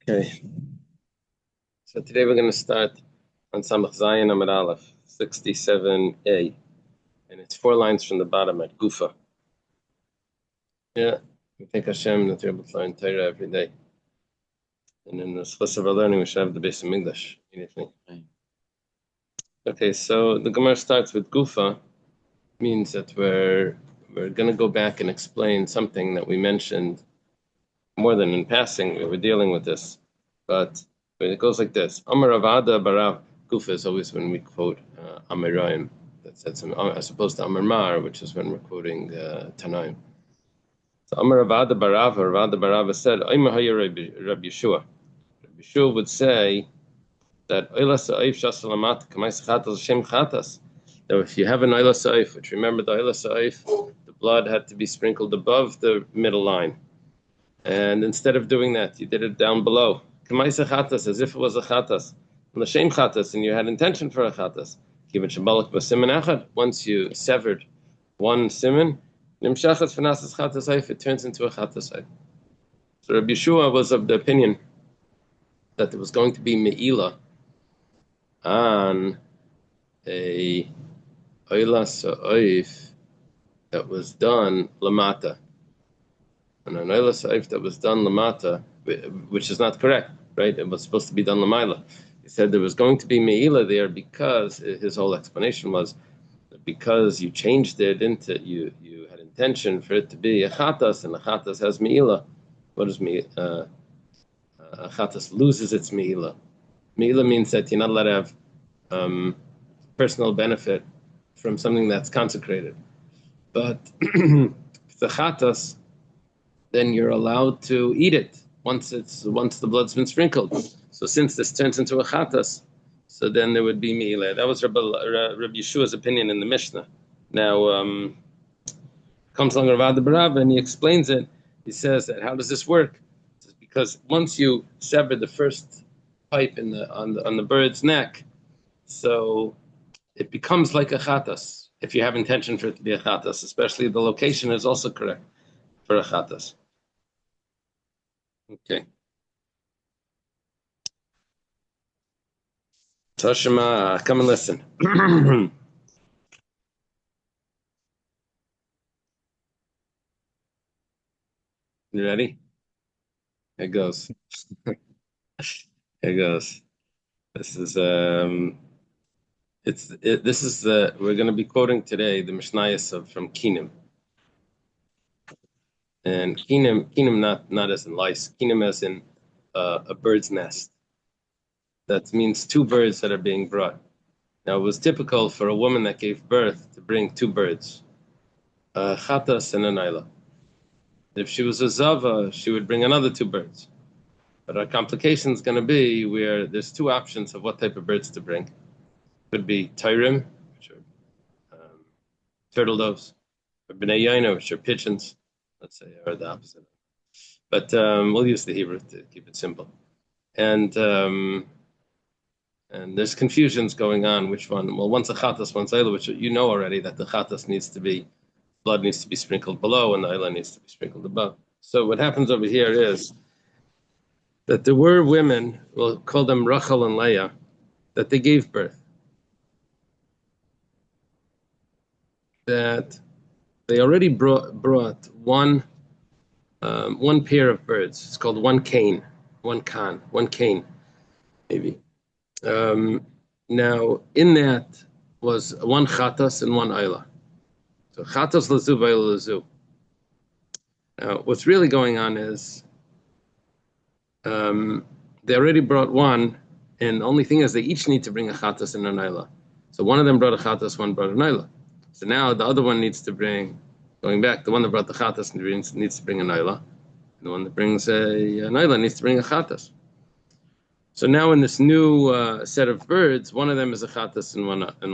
Okay, so today we're going to start on Samach Zayin Amud Aleph, 67a, and it's 4 lines from the bottom at Gufa. Yeah, we thank Hashem that we're able to learn Torah every day. And in the schluss of our learning, we should have the base of English immediately. Okay, so the Gemara starts with Gufa, means that we're going to go back and explain something that we mentioned more than in passing. We were dealing with this, but it goes like this: Amar Avada Barav. Gufa is always when we quote Amirayim, as opposed to Amar Mar, which is when we're quoting Tanaim. So Amar Avada Barav, Avada Barav said, Rabbi Yeshua. Rabbi Yeshua would say that that if you have an Oila Sa'if, which remember the Oila Sa'if, the blood had to be sprinkled above the middle line. And instead of doing that, you did it down below. Kamaisa chatas, as if it was a chatas. L'shem chatas, and you had intention for a chatas. Given shabalak b'simen echad, once you severed one simen, nimshachas v'nasas chatas haif, it turns into a chatas haif. So Rabbi Yeshua was of the opinion that there was going to be me'ila on a oila sa'if that was done lamata. And an oila sa'if that was done lamata, which is not correct, right? It was supposed to be done lamaila. He said there was going to be me'ila there because his whole explanation was that because you changed it into, you had intention for it to be a chatas, and a chatas has me'ila. What does a chatas loses its me'ila? Me'ila means that you're not allowed to have personal benefit from something that's consecrated. But if it's a chatas, then you're allowed to eat it once the blood's been sprinkled. So since this turns into a chatas, so then there would be me'ila. That was Rabbi Yeshua's opinion in the Mishnah. Now comes along Rav Barav and he explains it. He says that how does this work? It's because once you sever the first pipe on the bird's neck, so it becomes like a chatas. If you have intention for it to be a chatas, especially the location is also correct for a chatas. Okay. Toshima, come and listen. You ready? Here goes. Here goes. This is we're going to be quoting today the Mishnayos from Kinim. And Kinim not as in lice, Kinim as in a bird's nest. That means two birds that are being brought. Now, it was typical for a woman that gave birth to bring two birds, a chatas and an ayla. If she was a zava, she would bring another two birds. But our complication is going to be where there's two options of what type of birds to bring. Could be tyrim, which are turtle doves, or b'nei yaina, which are pigeons, let's say, or the opposite. But we'll use the Hebrew to keep it simple. And there's confusions going on. Which one? Well, one's a chatas, one's ayla, which you know already that the chatas blood needs to be sprinkled below, and the ayla needs to be sprinkled above. So what happens over here is that there were women, we'll call them Rachel and Leah, that they gave birth. That they already brought one pair of birds. It's called one cane, maybe. Now, in that was one chatas and one ayla. So chatas lazu, ayla lazu. Now, what's really going on is they already brought one, and the only thing is they each need to bring a chatas and an ayla. So one of them brought a chatas, one brought an ayla. So now the other one needs to bring, going back, the one that brought the chatas needs to bring an ayla, and the one that brings an ayla needs to bring a chatas. So now in this new set of birds, one of them is a chatas and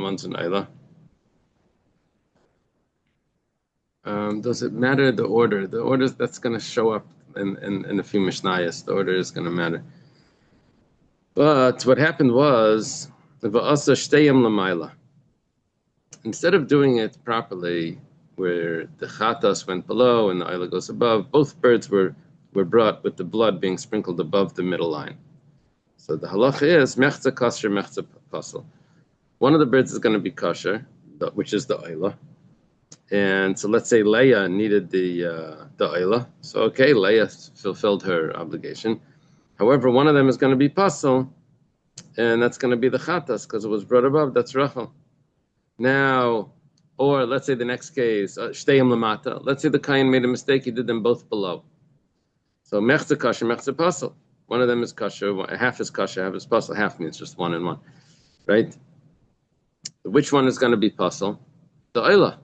one's an ayla. Does it matter the order? The order that's going to show up in a few Mishnayos. The order is going to matter. But what happened was instead of doing it properly, where the chatas went below and the ayla goes above, both birds were were brought with the blood being sprinkled above the middle line. So the halacha is mechza kosher, mechza pasel. One of the birds is going to be kosher, which is the oila. And so let's say Leah needed the oila. So okay, Leah fulfilled her obligation. However, one of them is going to be pasel, and that's going to be the chatas because it was brought above. That's Rachel. Now, or let's say the next case, shteim lamata. Let's say the kain made a mistake; he did them both below. So mechza kasher, mechza pasel. One of them is kasher, half is kasher, half is pasel. Half means just one and one, right? Which one is going to be pasel? The oila,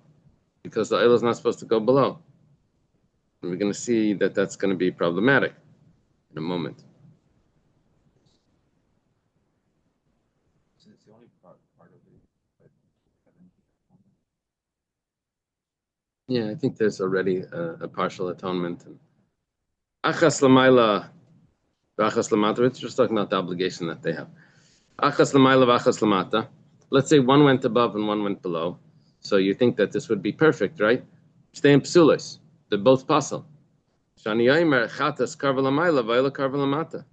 because the oila is not supposed to go below. And we're going to see that that's going to be problematic in a moment. Yeah, I think there's already a partial atonement. Achas l'mayla, v'achas l'mata. We're just talking about the obligation that they have. Achas l'mayla, v'achas l'mata. Let's say one went above and one went below. So you think that this would be perfect, right? Stay in psulis. They're both pasal. Shani yomer chatas karva l'mayla, v'ayla karva l'mata.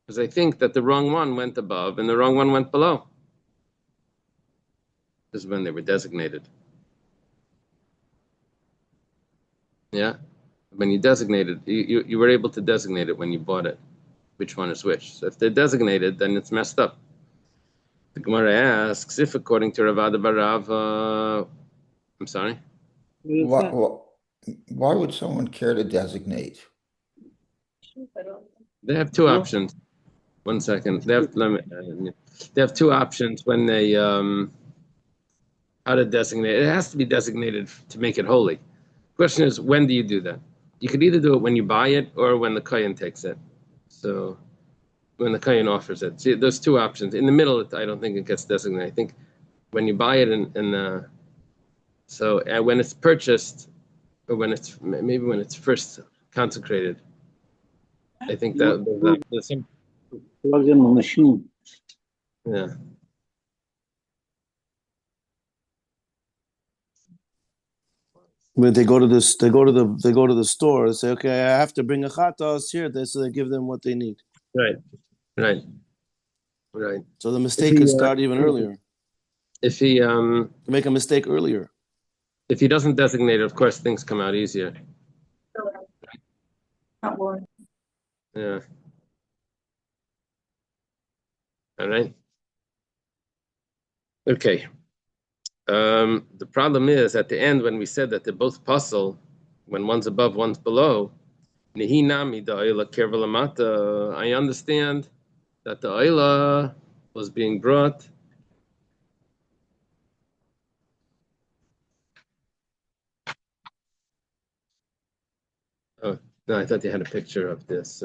Because I think that the wrong one went above and the wrong one went below. This is when they were designated. Yeah, when you designated, you were able to designate it when you bought it, which one is which. So if they're designated, then it's messed up. The Gemara asks if, according to Ravada Barav, I'm sorry. Why would someone care to designate? They have two options. 1 second. They have two options when they how to designate. It has to be designated to make it holy. Question is, when do you do that? You could either do it when you buy it or when the kohen takes it. So when the kohen offers it. See, there's two options. In the middle, I don't think it gets designated. I think when you buy it when it's purchased, or when it's first consecrated, I think that there's some. Plug in the machine. Yeah. When they go to the store and say, okay, I have to bring a chatas here. So they give them what they need. Right. So the mistake could start even earlier. If he make a mistake earlier. If he doesn't designate it, of course things come out easier. Yeah. All right. Okay. The problem is at the end when we said that they're both puzzle, when one's above, one's below. I understand that the oila was being brought. Oh no, I thought you had a picture of this.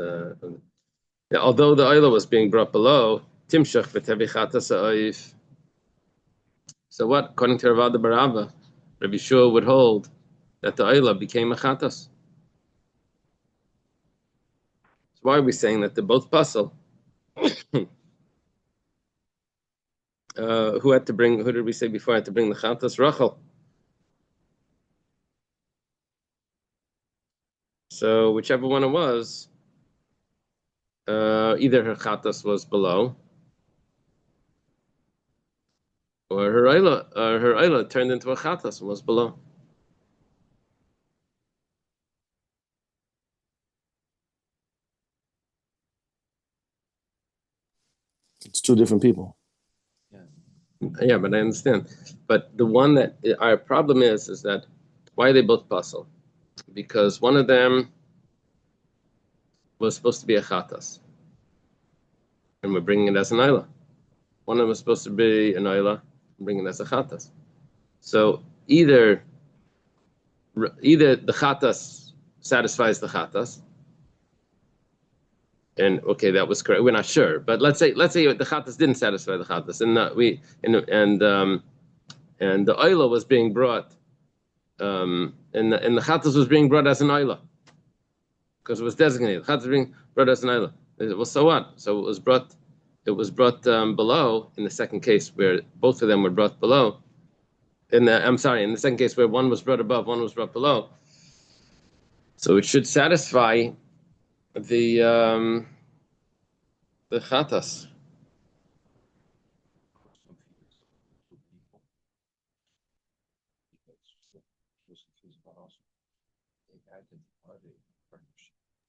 Although the oila was being brought below, timshach v'tevichata sa'oif. So what? According to Ravada Barava, Rabbi Shua would hold that the oila became a chatas. So why are we saying that they're both puzzle? Who did we say before had to bring the chatas? Rachel. So whichever one it was, either her chatas was below, or her oila turned into a chatas and was below. It's two different people. Yeah, but I understand. But the one that our problem is that why are they both puzzle? Because one of them was supposed to be a chatas, and we're bringing it as an oila. One of them was supposed to be an oila, and bringing it as a chatas. So either the chatas satisfies the chatas, and okay, that was correct. We're not sure, but let's say the chatas didn't satisfy the chatas, and the oila was being brought, and the chatas was being brought as an oila because it was designated. Chatas was being brought as an oila. Well, so what? So it was brought below in the second case where both of them were brought below. In the second case where one was brought above, one was brought below. So it should satisfy the chatas.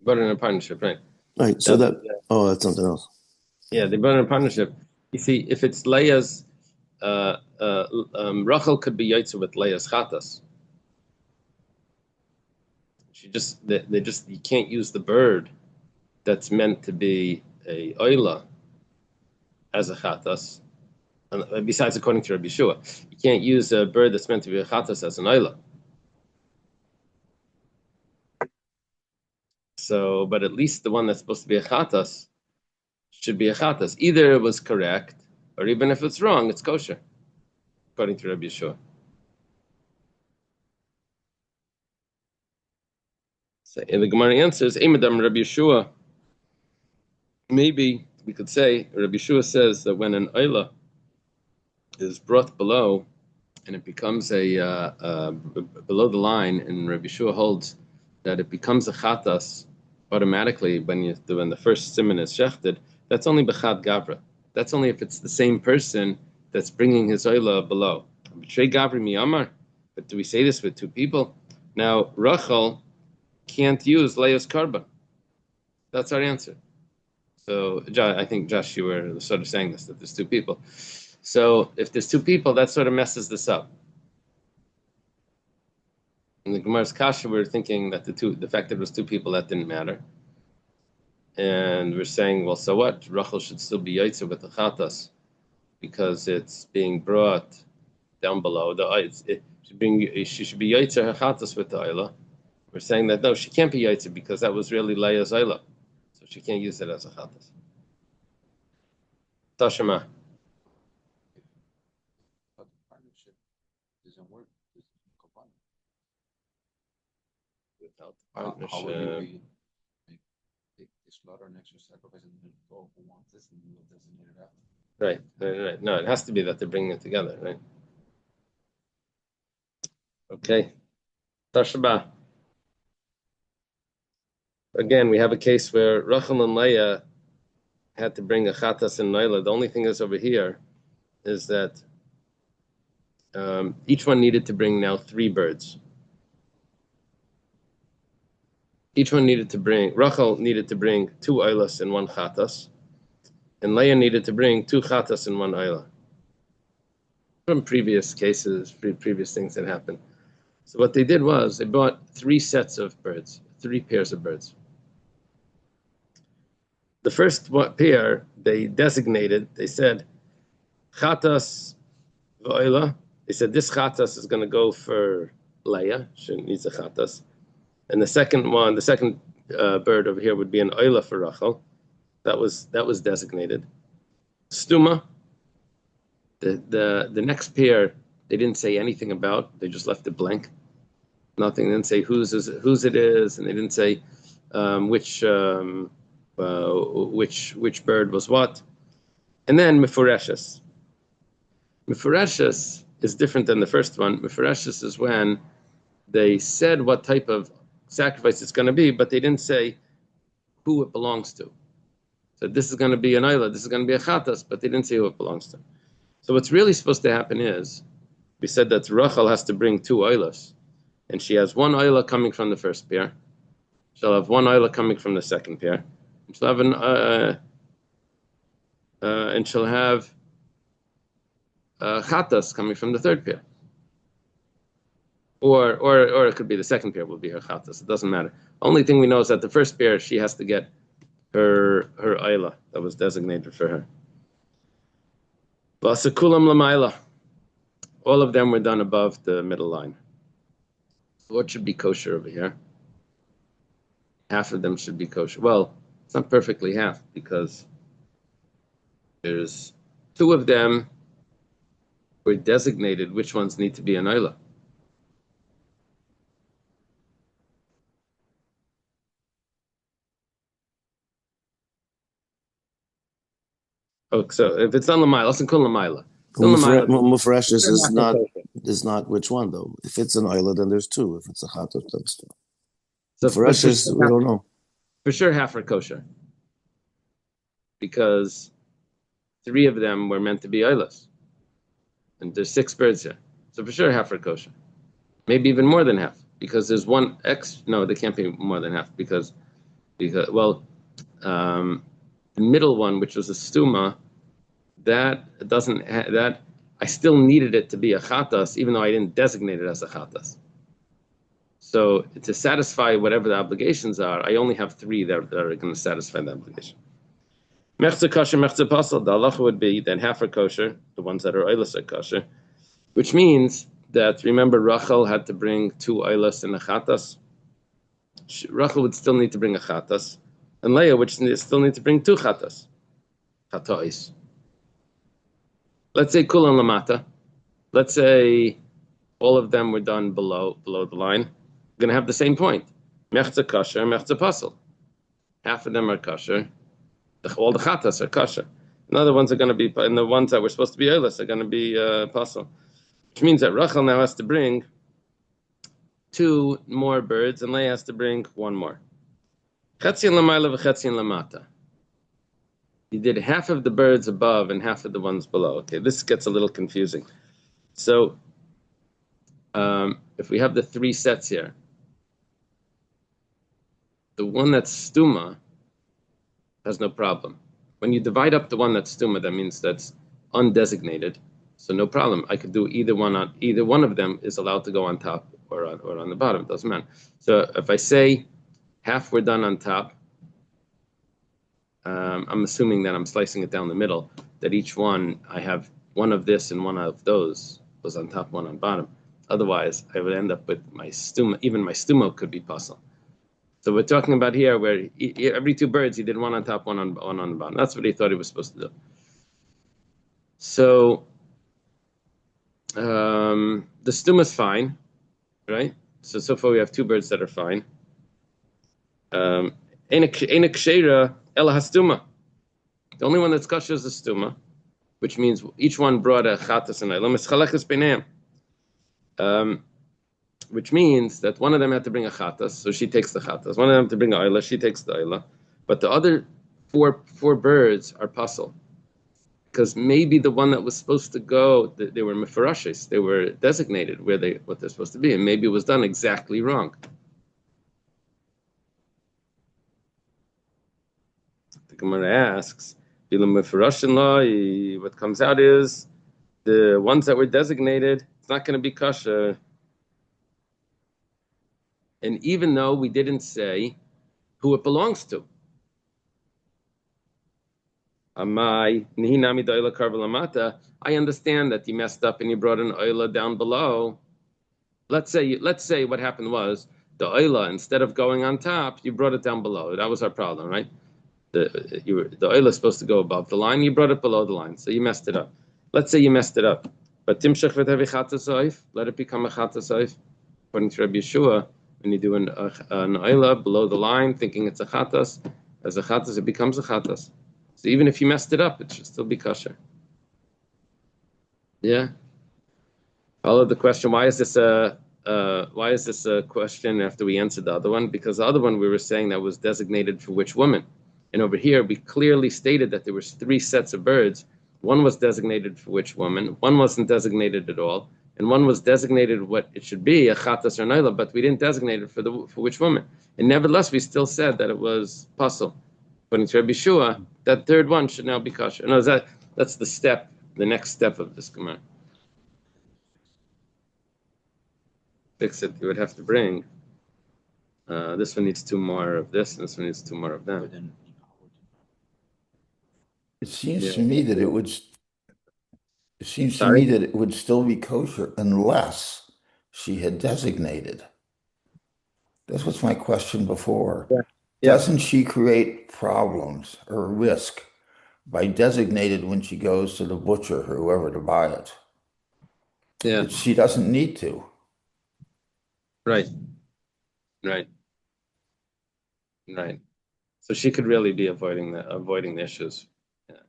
But in a partnership, right? Right. So that's something else. Yeah, they brought in a partnership. You see, if it's Leah's, Rachel could be Yaitza with Leah's chatas. You can't use the bird that's meant to be a oila as a chatas. And besides, according to Rabbi Yeshua, you can't use a bird that's meant to be a chatas as an oila. So, but at least the one that's supposed to be a chatas should be a chatas. Either it was correct, or even if it's wrong, it's kosher, according to Rabbi Yeshua. So, and the Gemara answers, Eimadam Rabbi Yeshua. Maybe we could say, Rabbi Yeshua says that when an oila is brought below, and it becomes below the line, and Rabbi Yeshua holds that it becomes a chatas automatically when the first siman is shechted. That's only b'chad gavra. That's only if it's the same person that's bringing his oila below. Betray gavri miyamar. But do we say this with two people? Now Rachel can't use Leah's karban. That's our answer. So I think Josh, you were sort of saying this, that there's two people. So if there's two people, that sort of messes this up. In the Gemara's Kasha, we're thinking that the fact that it was two people, that didn't matter. And we're saying, well, so what? Rachel should still be Yaitzer with the Chatas because it's being brought down below. She should be Yaitzer her Chatas with the Ayla. We're saying that no, she can't be Yaitzer because that was really Leah's Ayla. So she can't use it as a Chatas. Tashema. Without the partnership. How would you take the slaughter and extra sacrifice and then go who wants this and you will designate it after? Right. No, it has to be that they're bringing it together, right? Okay. Tashaba. Again, we have a case where Rachel and Leah had to bring a chatas and Naila. The only thing is over here is that each one needed to bring now 3 birds. Rachel needed to bring 2 oilas and 1 chatas, and Leah needed to bring 2 chatas and 1 oila. From previous cases, previous things that happened. So what they did was they bought 3 sets of birds, 3 pairs of birds. The first pair they designated, they said, chatas v'oila. They said this chatas is going to go for Leah. She needs a chatas. And the second bird over here would be an oila for Rachel. That was designated. Stuma. The next pair they didn't say anything about. They just left it blank. Nothing. They didn't say whose it is, and they didn't say which bird was what. And then Mefureshes. Mefureshes is different than the first one. Mefureshes is when they said what type of sacrifice it's going to be, but they didn't say who it belongs to. So this is going to be an Ayla, this is going to be a Chatas, but they didn't say who it belongs to. So what's really supposed to happen is, we said that Rachel has to bring 2 Aylas, and she has 1 Ayla coming from the first pair. She'll have 1 Ayla coming from the second pair. And she'll have Chatas coming from the third pair. Or it could be the second pair will be her chatas. It doesn't matter. Only thing we know is that the first pair she has to get her ayla that was designated for her. Vasakulam lamaila. All of them were done above the middle line. What should be kosher over here? Half of them should be kosher. Well, it's not perfectly half because there's 2 of them were designated which ones need to be an ayla. Oh, so if it's on Lamaila, let's call Lamaila. Mufreshes is not which one though. If it's an oila, then there's 2. If it's a chatas, then there's 2. So For us, we don't know. For sure, half are kosher because 3 of them were meant to be oilers, and there's 6 birds here. So for sure, half are kosher. Maybe even more than half because there's one X. No, they can't be more than half because the middle one, which was a stuma, that doesn't that I still needed it to be a chatas, even though I didn't designate it as a chatas. So to satisfy whatever the obligations are, I only have 3 that are going to satisfy the obligation. Mechza kosher, mechza pasal. The halacha would be that half are kosher, the ones that are oilus are kosher, which means that, remember, Rachel had to bring 2 oilus and a chatas. Rachel would still need to bring a chatas, and Leah would still need to bring 2 chatas. Chatois. Let's say kulan lamata. Let's say all of them were done below the line. We're going to have the same point. Mechza kosher, mechza pasal. Half of them are kosher. All the chatas are kosher. And the other ones are going to be, and the ones that were supposed to be oilus are going to be pasal. Which means that Rachel now has to bring 2 more birds, and Leah has to bring 1 more. Chetzion lamayla v'chetzion lamata. You did half of the birds above and half of the ones below. Okay, this gets a little confusing. So, if we have the 3 sets here, the one that's stuma has no problem. When you divide up the one that's stuma, that means that's undesignated. So no problem. I could do either one of them is allowed to go on top or on the bottom. It doesn't matter. So if I say half were done on top, I'm assuming that I'm slicing it down the middle, that each one, I have one of this and one of those was on top, one on bottom. Otherwise, I would end up with my stuma. Even my stuma could be puzzle. So we're talking about here where every 2 birds, he did one on top, one on the bottom. That's what he thought he was supposed to do. So the stuma is fine, right? So far we have 2 birds that are fine. Eina kshera ela hastuma. The only one that's kosher is the stuma, which means each one brought a chatas and oila mischaleches beineim. Which means that one of them had to bring a chatas, so she takes the chatas. One of them had to bring a oila, she takes the oila. But the other four birds are puzzle. Because maybe the one that was supposed to go, they were mefarashes, they were designated what they're supposed to be, and maybe it was done exactly wrong. The Gemara asks, what comes out is the ones that were designated, it's not going to be kosher. And even though we didn't say who it belongs to. I understand that you messed up and you brought an oila down below. Let's say what happened was the oila, instead of going on top, you brought it down below. That was our problem, right? The oila is supposed to go above the line, you brought it below the line, so you messed it up. Let's say you messed it up, but timshach v'tevi chatas, let it become a chatas. According to Rabbi Yeshua, when you do an oila below the line, thinking it's a chatas, as a chatas, it becomes a chatas. So even if you messed it up, it should still be kosher. Yeah. Follow the question. Why is this a question after we answered the other one? Because the other one we were saying that was designated for which woman, and over here we clearly stated that there was 3 sets of birds. One was designated for which woman, one wasn't designated at all, and one was designated what it should be, a chatas or naila, but we didn't designate it for which woman. And nevertheless, we still said that it was pasul. According to Rabbi Yeshua, that 3rd one should now be kosher. No, that's the next step of this Gemara. Fix it, you would have to bring. This one needs 2 more of this, and this one needs 2 more of that. It seems to me that it would still be kosher unless she had designated. That's what's my question before. Yeah. Doesn't she create problems or risk by designated when she goes to the butcher or whoever to buy it? Yeah. But she doesn't need to. Right. So she could really be avoiding the issues. Yeah,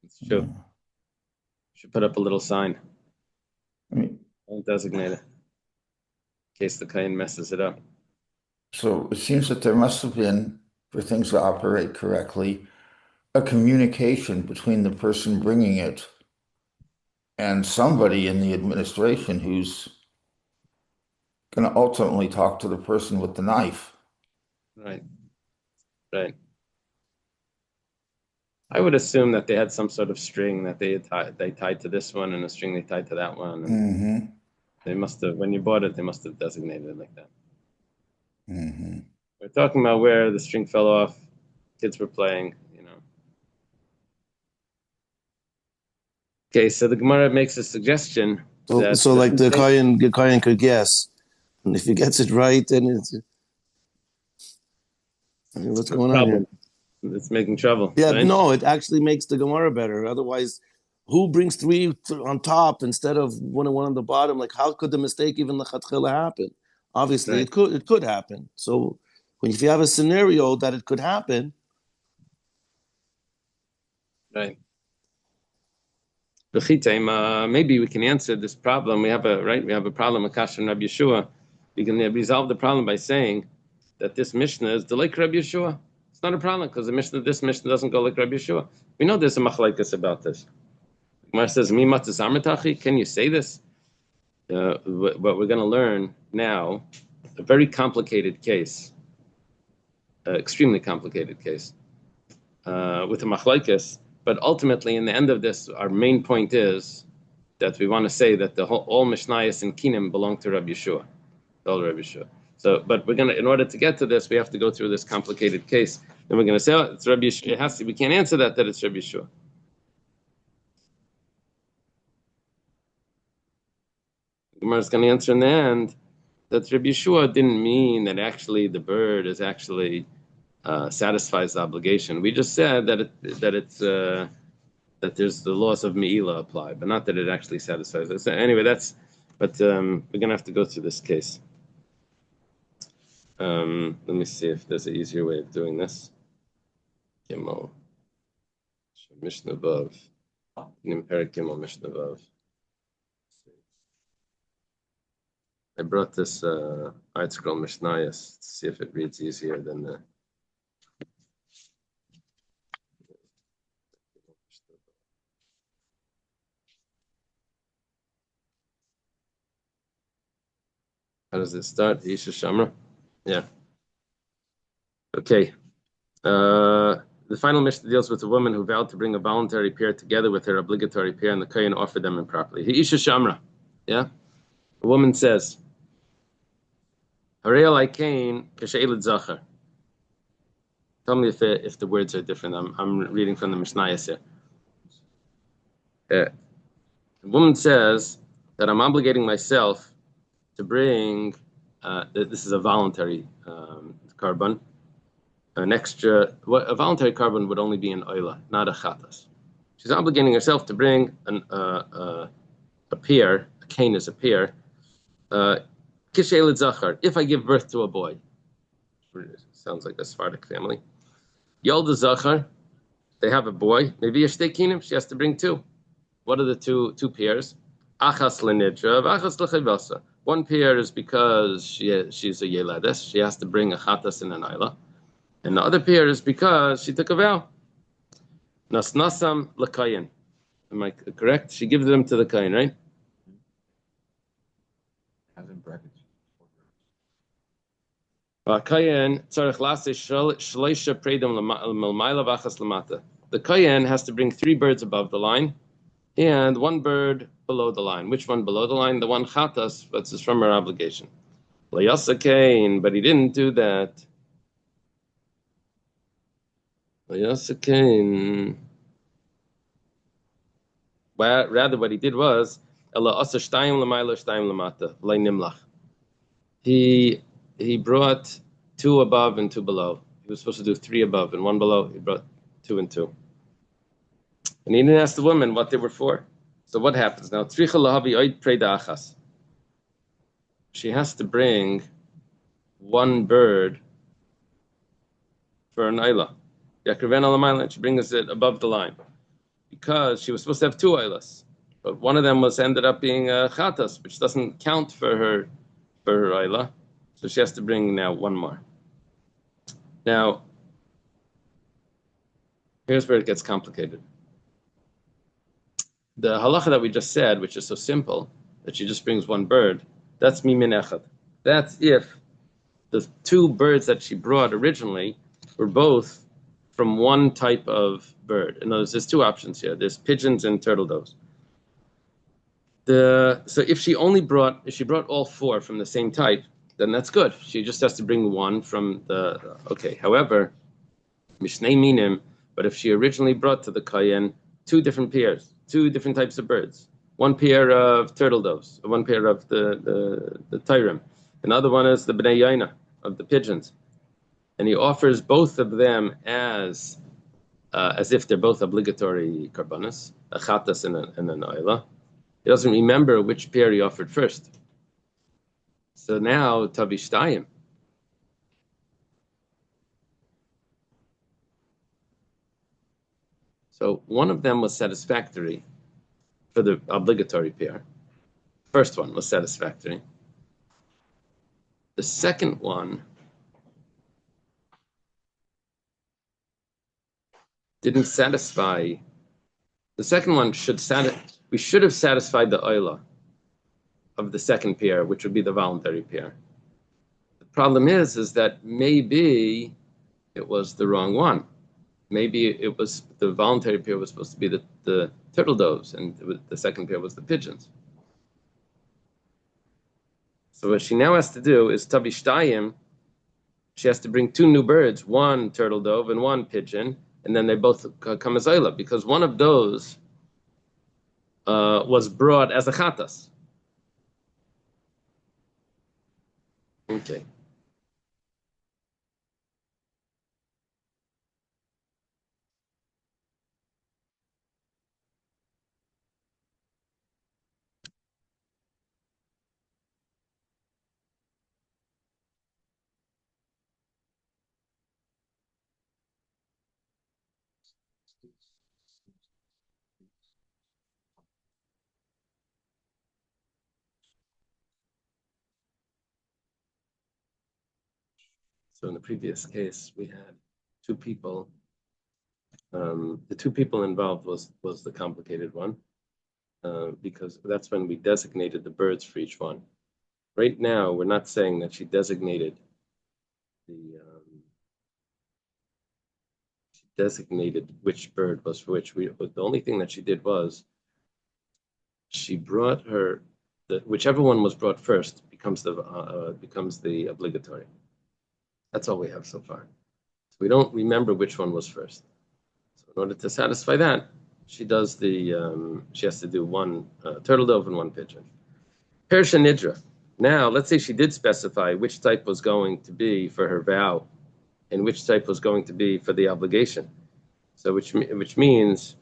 it's true. Yeah. Should put up a little sign. I mean, Don't designate it in case the kain messes it up. So it seems that there must have been, for things to operate correctly, a communication between the person bringing it and somebody in the administration who's going to ultimately talk to the person with the knife. Right. Right. I would assume that they had some sort of string that they tied to this one and a string they tied to that one. And Mm-hmm. they must have, when you bought it, they must have designated it like that. Mm-hmm. We're talking about where the string fell off, kids were playing, you know. Okay, so the Gemara makes a suggestion that So like the Kohen could guess. And if he gets it right, then it's what's a going on here? problem. It's making trouble. Yeah, Right? no, it actually makes the Gemara better. Otherwise, who brings three on top instead of one on the bottom? Like, how could the mistake even lechatchila happen? Obviously, Right. it could happen. So, if you have a scenario that it could happen, Right. Maybe we can answer this problem. We have a problem with Kasha and Rabbi Yeshua. We can resolve the problem by saying that this Mishnah is the like Rabbi Yeshua. It's not a problem because this Mishnah doesn't go like Rabbi Yeshua. We know there's a machlaikas about this. Gemara says, "Mi matzas amritachi." Can you say this? What we're going to learn now, a very complicated case, extremely complicated case, with a machlaikas. But ultimately, in the end of this, our main point is that we want to say that all Mishnayos and Kinim belong to Rabbi Yeshua, all Rabbi Yeshua. So, but we're gonna, in order to get to this, we have to go through this complicated case. Then we're going to say, oh, it's Rabbi Yeshua. It has to. We can't answer that it's Rabbi Yeshua. Gemara is going to answer in the end that Rabbi Yeshua didn't mean that actually the bird is actually satisfies the obligation. We just said that that there's the laws of Me'ila apply, but not that it actually satisfies it. So anyway, but we're going to have to go through this case. Let me see if there's an easier way of doing this. Gimel. Mishnah Vav. Nimperik Gimel Mishnah Vav. I brought this Art Scroll Mishnayos to see if it reads easier than the. How does it start? Isha Shamra? Yeah. Okay. The final Mishnah deals with a woman who vowed to bring a voluntary pair together with her obligatory pair, and the Kohen offered them improperly. Isha Shamra. Yeah. A woman says, Harei alai kain k'she'eled zachar. Tell me if the words are different. I'm reading from the Mishnayos here. The woman says that I'm obligating myself to bring, this is a voluntary carbon, an extra, a voluntary carbon would only be an oila, not a chatas. She's obligating herself to bring a pair, a cane is a pair, kisheled zachar, if I give birth to a boy. Sounds like a Sephardic family. Yolda zachar, they have a boy, maybe a shtekinim, she has to bring two. What are the two pairs? Achas lenidra, achas lechivasa. One pair is because she's a yeledes, she has to bring a chatas and an ayla. And the other pair is because she took a vow. Nasnasam lekayin. Am I correct? She gives them to the kayin, right? Has in brackets. Kayin tzarich lase shleisha predem l'mayla v'achas l'mata. The kayin has to bring 3 birds above the line and 1 bird below the line. Which one below the line? The one chatas, but it's from her obligation. Layasa kain, but he didn't do that. Layasa kain. Rather, what he did was he brought 2 above and 2 below. He was supposed to do 3 above and 1 below. He brought 2 and 2. And he didn't ask the woman what they were for. So what happens now? She has to bring 1 bird for an ayla. She brings it above the line. Because she was supposed to have 2 aylas. But one of them ended up being a chatas, which doesn't count for her ayla. So she has to bring now one more. Now, here's where it gets complicated. The halacha that we just said, which is so simple, that she just brings one bird, that's mimin echad. That's if the two birds that she brought originally were both from one type of bird. In other words, there's two options here. There's pigeons and turtle doves. So if she brought all four from the same type, then that's good. She just has to bring one from the, okay. However, mishnei minim, but if she originally brought to the kayen two different pairs, two different types of birds, one pair of turtle doves, one pair of the tyrim, another one is the bnei yaina of the pigeons, and he offers both of them as if they're both obligatory karbanos, a chatas and an oila. He doesn't remember which pair he offered first. So now tabishtayim. So one of them was satisfactory for the obligatory pair. First one was satisfactory. The second one didn't satisfy. The second one we should have satisfied the oila of the second pair, which would be the voluntary pair. The problem is that maybe it was the wrong one. Maybe it was the voluntary pair was supposed to be the turtle doves, and the second pair was the pigeons. So what she now has to do is tabishtayim. She has to bring two new birds, one turtle dove and one pigeon, and then they both come as oila, because one of those was brought as a chatas. Okay. So in the previous case, we had two people. The two people involved was the complicated one, because that's when we designated the birds for each one. Right now, we're not saying that she designated which bird was for which. The only thing that she did was she brought whichever one was brought first becomes the obligatory. That's all we have so far. So we don't remember which one was first. So in order to satisfy that, she has to do one turtle dove and one pigeon. Persha nidra. Now, let's say she did specify which type was going to be for her vow and which type was going to be for the obligation. So which means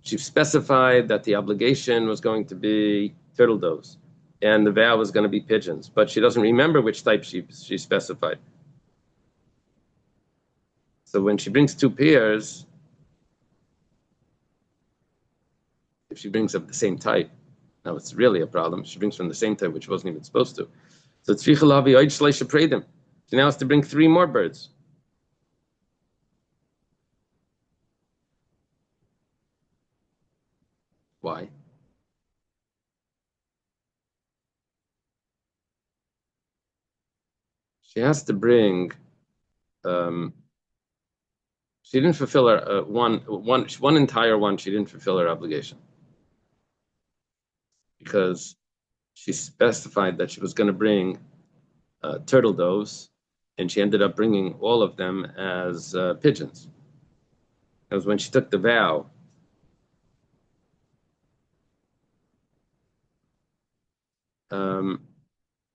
she specified that the obligation was going to be turtle doves and the vow was going to be pigeons, but she doesn't remember which type she specified. So when she brings two pairs, if she brings of the same type, now it's really a problem. She brings from the same type, which wasn't even supposed to. So she now has to bring three more birds. Why? She has to bring. She didn't fulfill her one entire one. She didn't fulfill her obligation because she specified that she was going to bring turtle doves, and she ended up bringing all of them as pigeons. Because when she took the vow,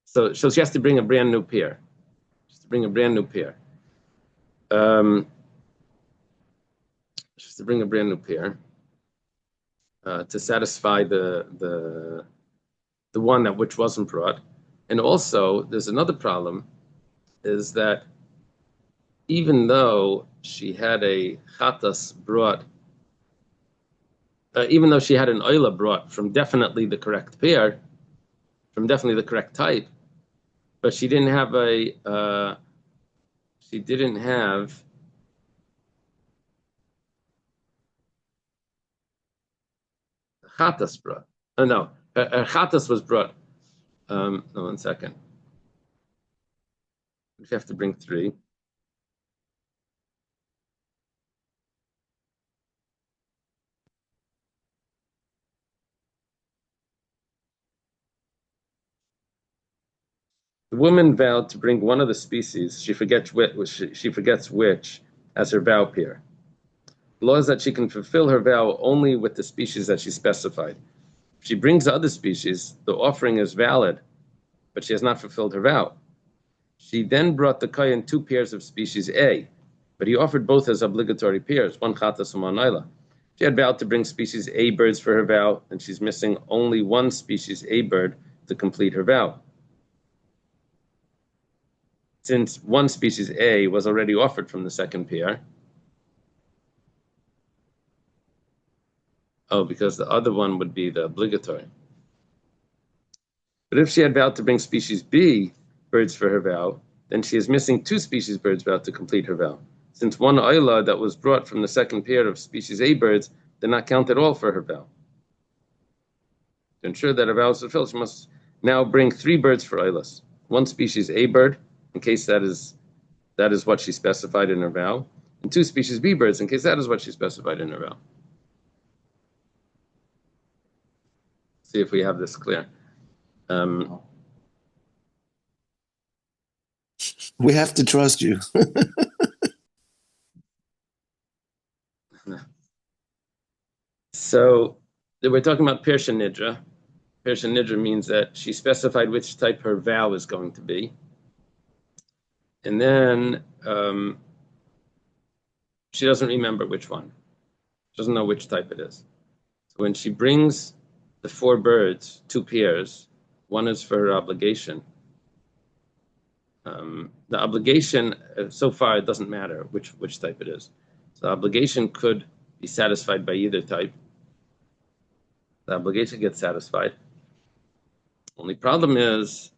so she has to bring a brand new pair. She has to bring a brand new pair. To satisfy the one which wasn't brought. And also, there's another problem, is that even though she had a chatas brought, even though she had an oila brought from definitely the correct pair, from definitely the correct type, but she didn't have she didn't have chatas brought. Oh no, her chatas was brought. No, 1 second. We have to bring 3. The woman vowed to bring one of the species. She forgets which as her vow pair. The law is that she can fulfill her vow only with the species that she specified. If she brings other species, the offering is valid, but she has not fulfilled her vow. She then brought the kohen 2 pairs of species A, but he offered both as obligatory pairs, 1 chatas and 1 naila. She had vowed to bring species A birds for her vow, and she's missing only 1 species A bird to complete her vow. Since 1 species A was already offered from the second pair, because the other one would be the obligatory. But if she had vowed to bring species B birds for her vow, then she is missing 2 species birds vow to complete her vow. Since 1 oila that was brought from the second pair of species A birds did not count at all for her vow. To ensure that her vow is fulfilled, she must now bring 3 birds for oilas. 1 species A bird, in case that is what she specified in her vow, and 2 species B birds, in case that is what she specified in her vow. See if we have this clear. We have to trust you. So we're talking about Pirsha Nidra. Pirsha Nidra means that she specified which type her vow is going to be. And then she doesn't remember which one. She doesn't know which type it is. So when she brings the 4 birds, 2 pairs, 1 is for her obligation. The obligation, so far, it doesn't matter which type it is. So the obligation could be satisfied by either type. The obligation gets satisfied. Only problem is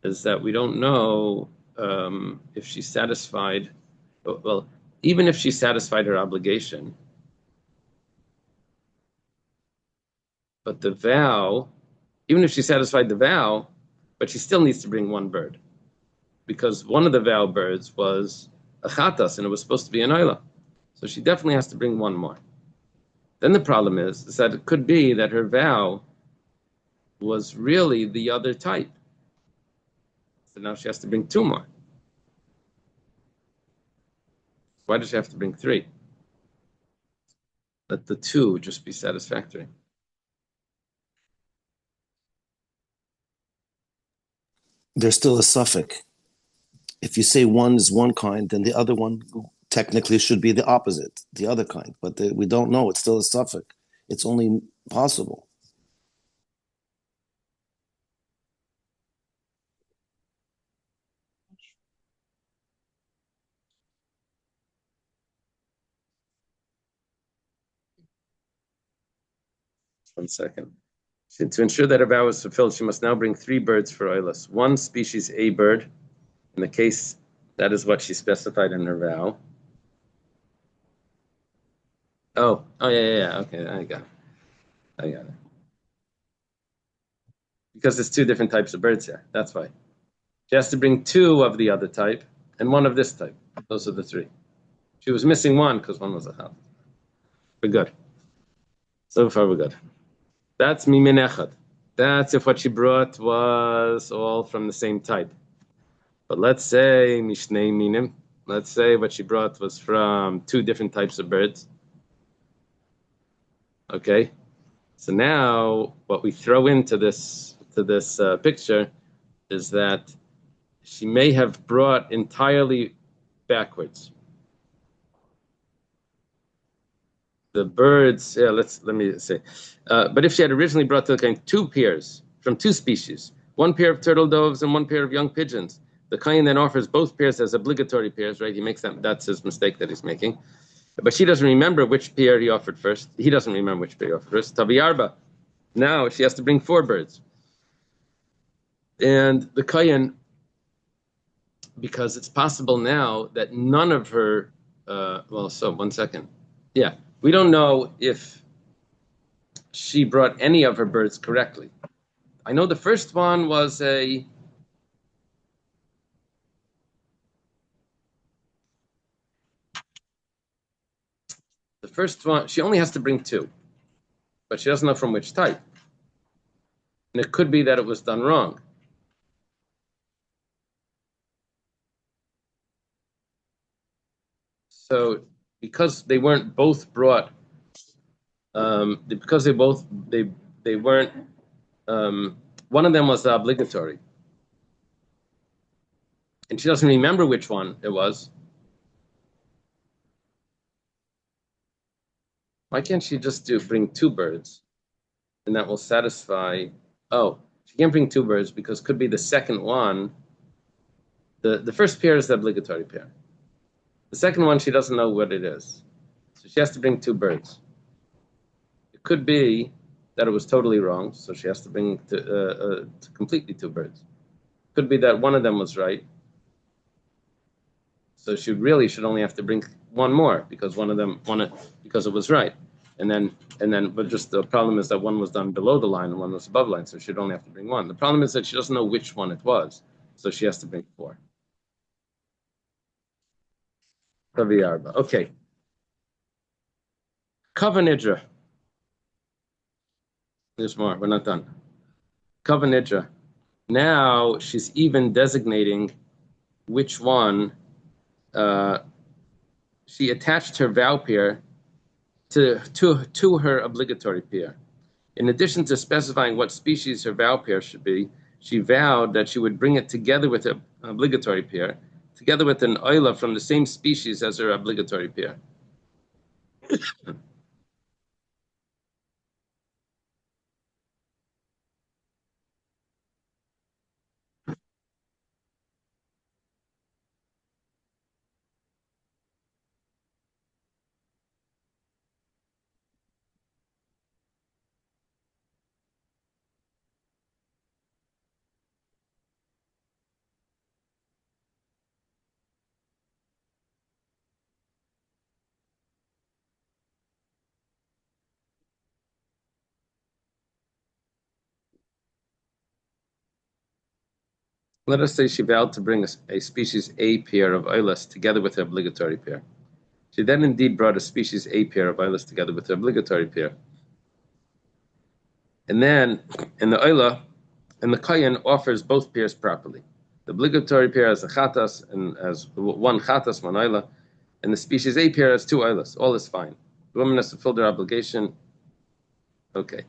that we don't know if she's satisfied. Well, even if she satisfied her obligation, but the vow, even if she satisfied the vow, but she still needs to bring 1 bird, because one of the vow birds was a chatas and it was supposed to be an oila. So she definitely has to bring 1 more. Then the problem is that it could be that her vow was really the other type. So now she has to bring 2 more. Why does she have to bring 3? Let the 2 just be satisfactory. There's still a suffix. If you say one is one kind, then the other one technically should be the opposite, the other kind. But we don't know. It's still a suffix. It's only possible. One second. To ensure that her vow is fulfilled, she must now bring 3 birds for oilas. 1 species A bird, in the case that is what she specified in her vow. Oh, yeah. Okay, I got it. Because there's 2 different types of birds here. That's why. She has to bring 2 of the other type and 1 of this type. Those are the 3. She was missing 1 because 1 was a chal. We're good. So far, we're good. That's mimin echad. That's if what she brought was all from the same type. But let's say mishnei minim. Let's say what she brought was from 2 different types of birds. Okay. So now what we throw into this picture is that she may have brought entirely backwards. The birds, let me say. But if she had originally brought to the kind 2 pairs from 2 species, 1 pair of turtle doves and 1 pair of young pigeons, the kohen then offers both pairs as obligatory pairs, right? He makes that's his mistake that he's making. But she doesn't remember which pair he offered first. He doesn't remember which pair he offered first. Tavi arba. Now she has to bring 4 birds. And the kohen because it's possible now that none of her, so 1 second. Yeah, we don't know if she brought any of her birds correctly. I know the first one was the first one, she only has to bring 2, but she doesn't know from which type. And it could be that it was done wrong. So because they weren't both brought, because they weren't, one of them was obligatory. And she doesn't remember which one it was. Why can't she just bring 2 birds? And that will satisfy. Oh, she can't bring 2 birds because could be the second one. The first pair is the obligatory pair. The second one, she doesn't know what it is. So she has to bring 2 birds. It could be that it was totally wrong, so she has to bring completely 2 birds. It could be that one of them was right. So she really should only have to bring 1 more because because it was right. But just the problem is that one was done below the line and one was above the line, so she'd only have to bring 1. The problem is that she doesn't know which one it was, so she has to bring 4. Okay. Kava Nidra. There's more. We're not done. Kava Nidra. Now she's even designating which one. She attached her vow pair to her obligatory pair. In addition to specifying what species her vow pair should be, she vowed that she would bring it together with an obligatory pair, together with an oila from the same species as her obligatory pair. Let us say she vowed to bring a species A pair of oilas together with her obligatory pair. She then indeed brought a species A pair of oilas together with her obligatory pair. And then, in the oila, and the kohen offers both pairs properly. The obligatory pair has a chatas and as 1 chatas, 1 oila, and the species A pair has 2 oilas. All is fine. The woman has to fulfill their obligation. Okay.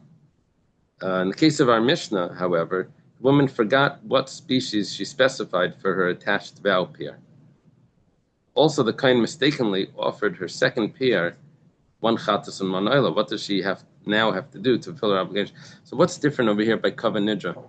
In the case of our Mishnah, however, the woman forgot what species she specified for her attached vow pair. Also, the kohen mistakenly offered her second pair 1 chatas and 1 oila. What does she now have to do to fulfill her obligation? So what's different over here by Kava Nidra?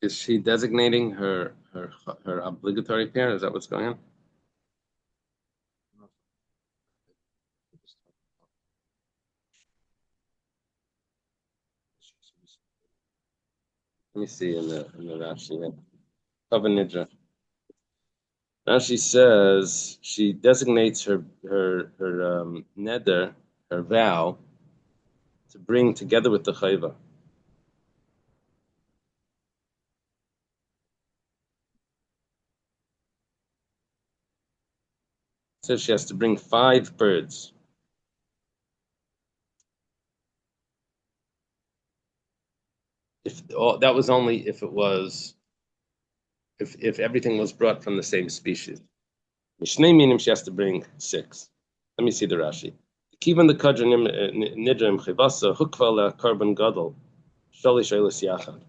Is she designating her obligatory pair? Is that what's going on? Let me see in the Rashi. Kava Nidra. Rashi says she designates her neder, her vow, to bring together with the chayva. Says she has to bring 5 birds. That was only if it was if everything was brought from the same species. Mishnei minim she has to bring 6. Let me see the Rashi. Kivan the kadra nidrim chivasa hukva la carbon gadol shalish oilas yachad.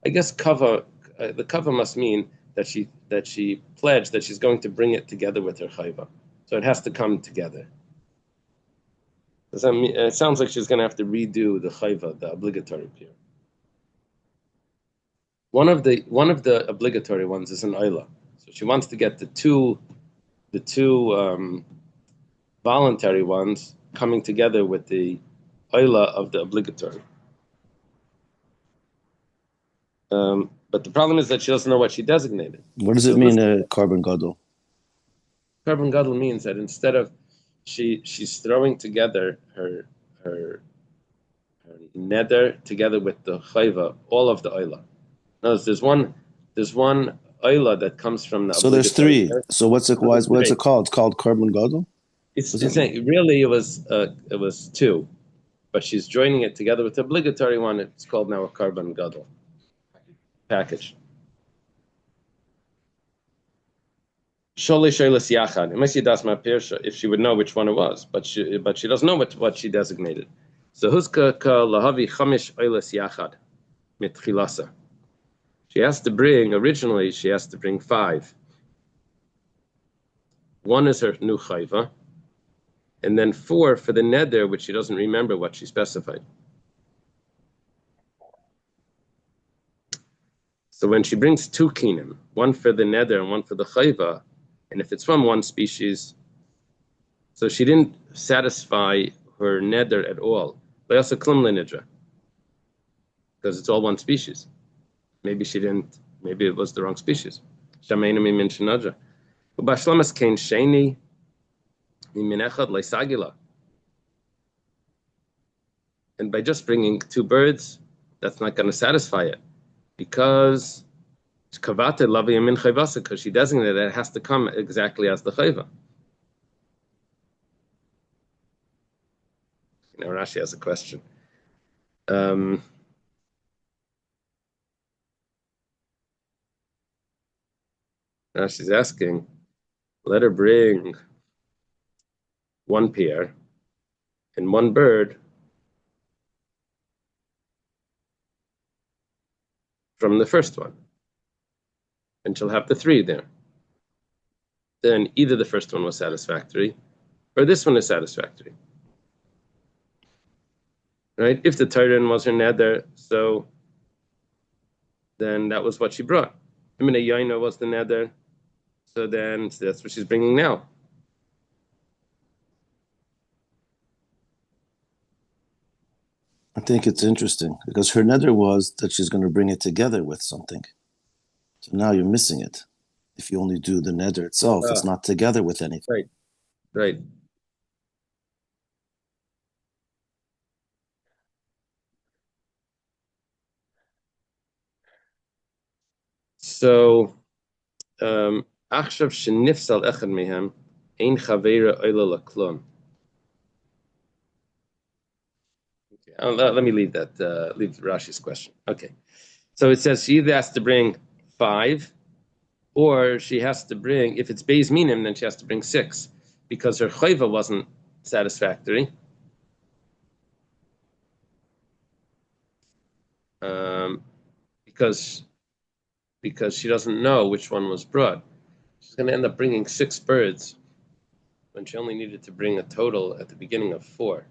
I guess kava the kava must mean that she pledged that she's going to bring it together with her chayva. So it has to come together. Does that mean, it sounds like she's going to have to redo the chayva, the obligatory pier. One of the obligatory ones is an oila. So she wants to get the two voluntary ones coming together with the oila of the obligatory. But the problem is that she doesn't know what she designated. What does it mean, carbon gadol? Carbon gadol means that instead of she's throwing together her neder together with the chayva, all of the oila. Notice there's one oila that comes from the. So there's three. So what's it called? It's called carbon gadol. It's really it was two, but she's joining it together with the obligatory one. It's called now a carbon gadol package. If she would know which one it was, but she doesn't know what she designated. So huska ka lahavi chamish oilas yachad mitchilasa. She has to bring 5. One is her new chayva, and then 4 for the neder, which she doesn't remember what she specified. So when she brings 2 kinim, one for the neder and one for the chayva, and if it's from one species, so she didn't satisfy her neder at all. Because it's all one species. Maybe it was the wrong species. And by just bringing 2 birds, that's not going to satisfy it. Because she designated that it has to come exactly as the chayva. Rashi has a question. Rashi's asking, let her bring 1 pair and 1 bird from the first one. And she'll have the 3 there. Then either the first one was satisfactory or this one is satisfactory. Right? If the Tyran was her neder, so then that was what she brought. I mean, a yaina was the neder, so then that's what she's bringing now. I think it's interesting because her neder was that she's going to bring it together with something. So now you're missing it. If you only do the neder itself, it's not together with anything. Right. So, achshav shenifsal echad mehem ein chaveira oila laklon. Let me leave that. Leave Rashi's question. Okay, so it says she either has to bring 5, or she has to bring. If it's beis minim, then she has to bring 6, because her chayva wasn't satisfactory. Because she doesn't know which one was brought. She's going to end up bringing 6 birds when she only needed to bring a total at the beginning of 4.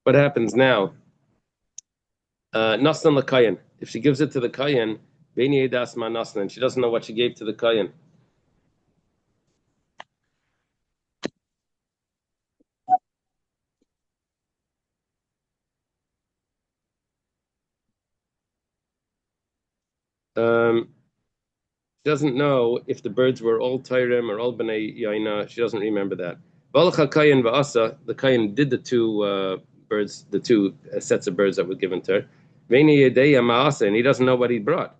What happens now? Nasnan l'kayan. If she gives it to the kayan, Beni edas ma nasnan. She doesn't know what she gave to the kayan. She doesn't know if the birds were all Tyrem or all B'nai Yaina. She doesn't remember that. The kayan did the 2 birds, the 2 sets of birds that were given to her. And he doesn't know what he brought.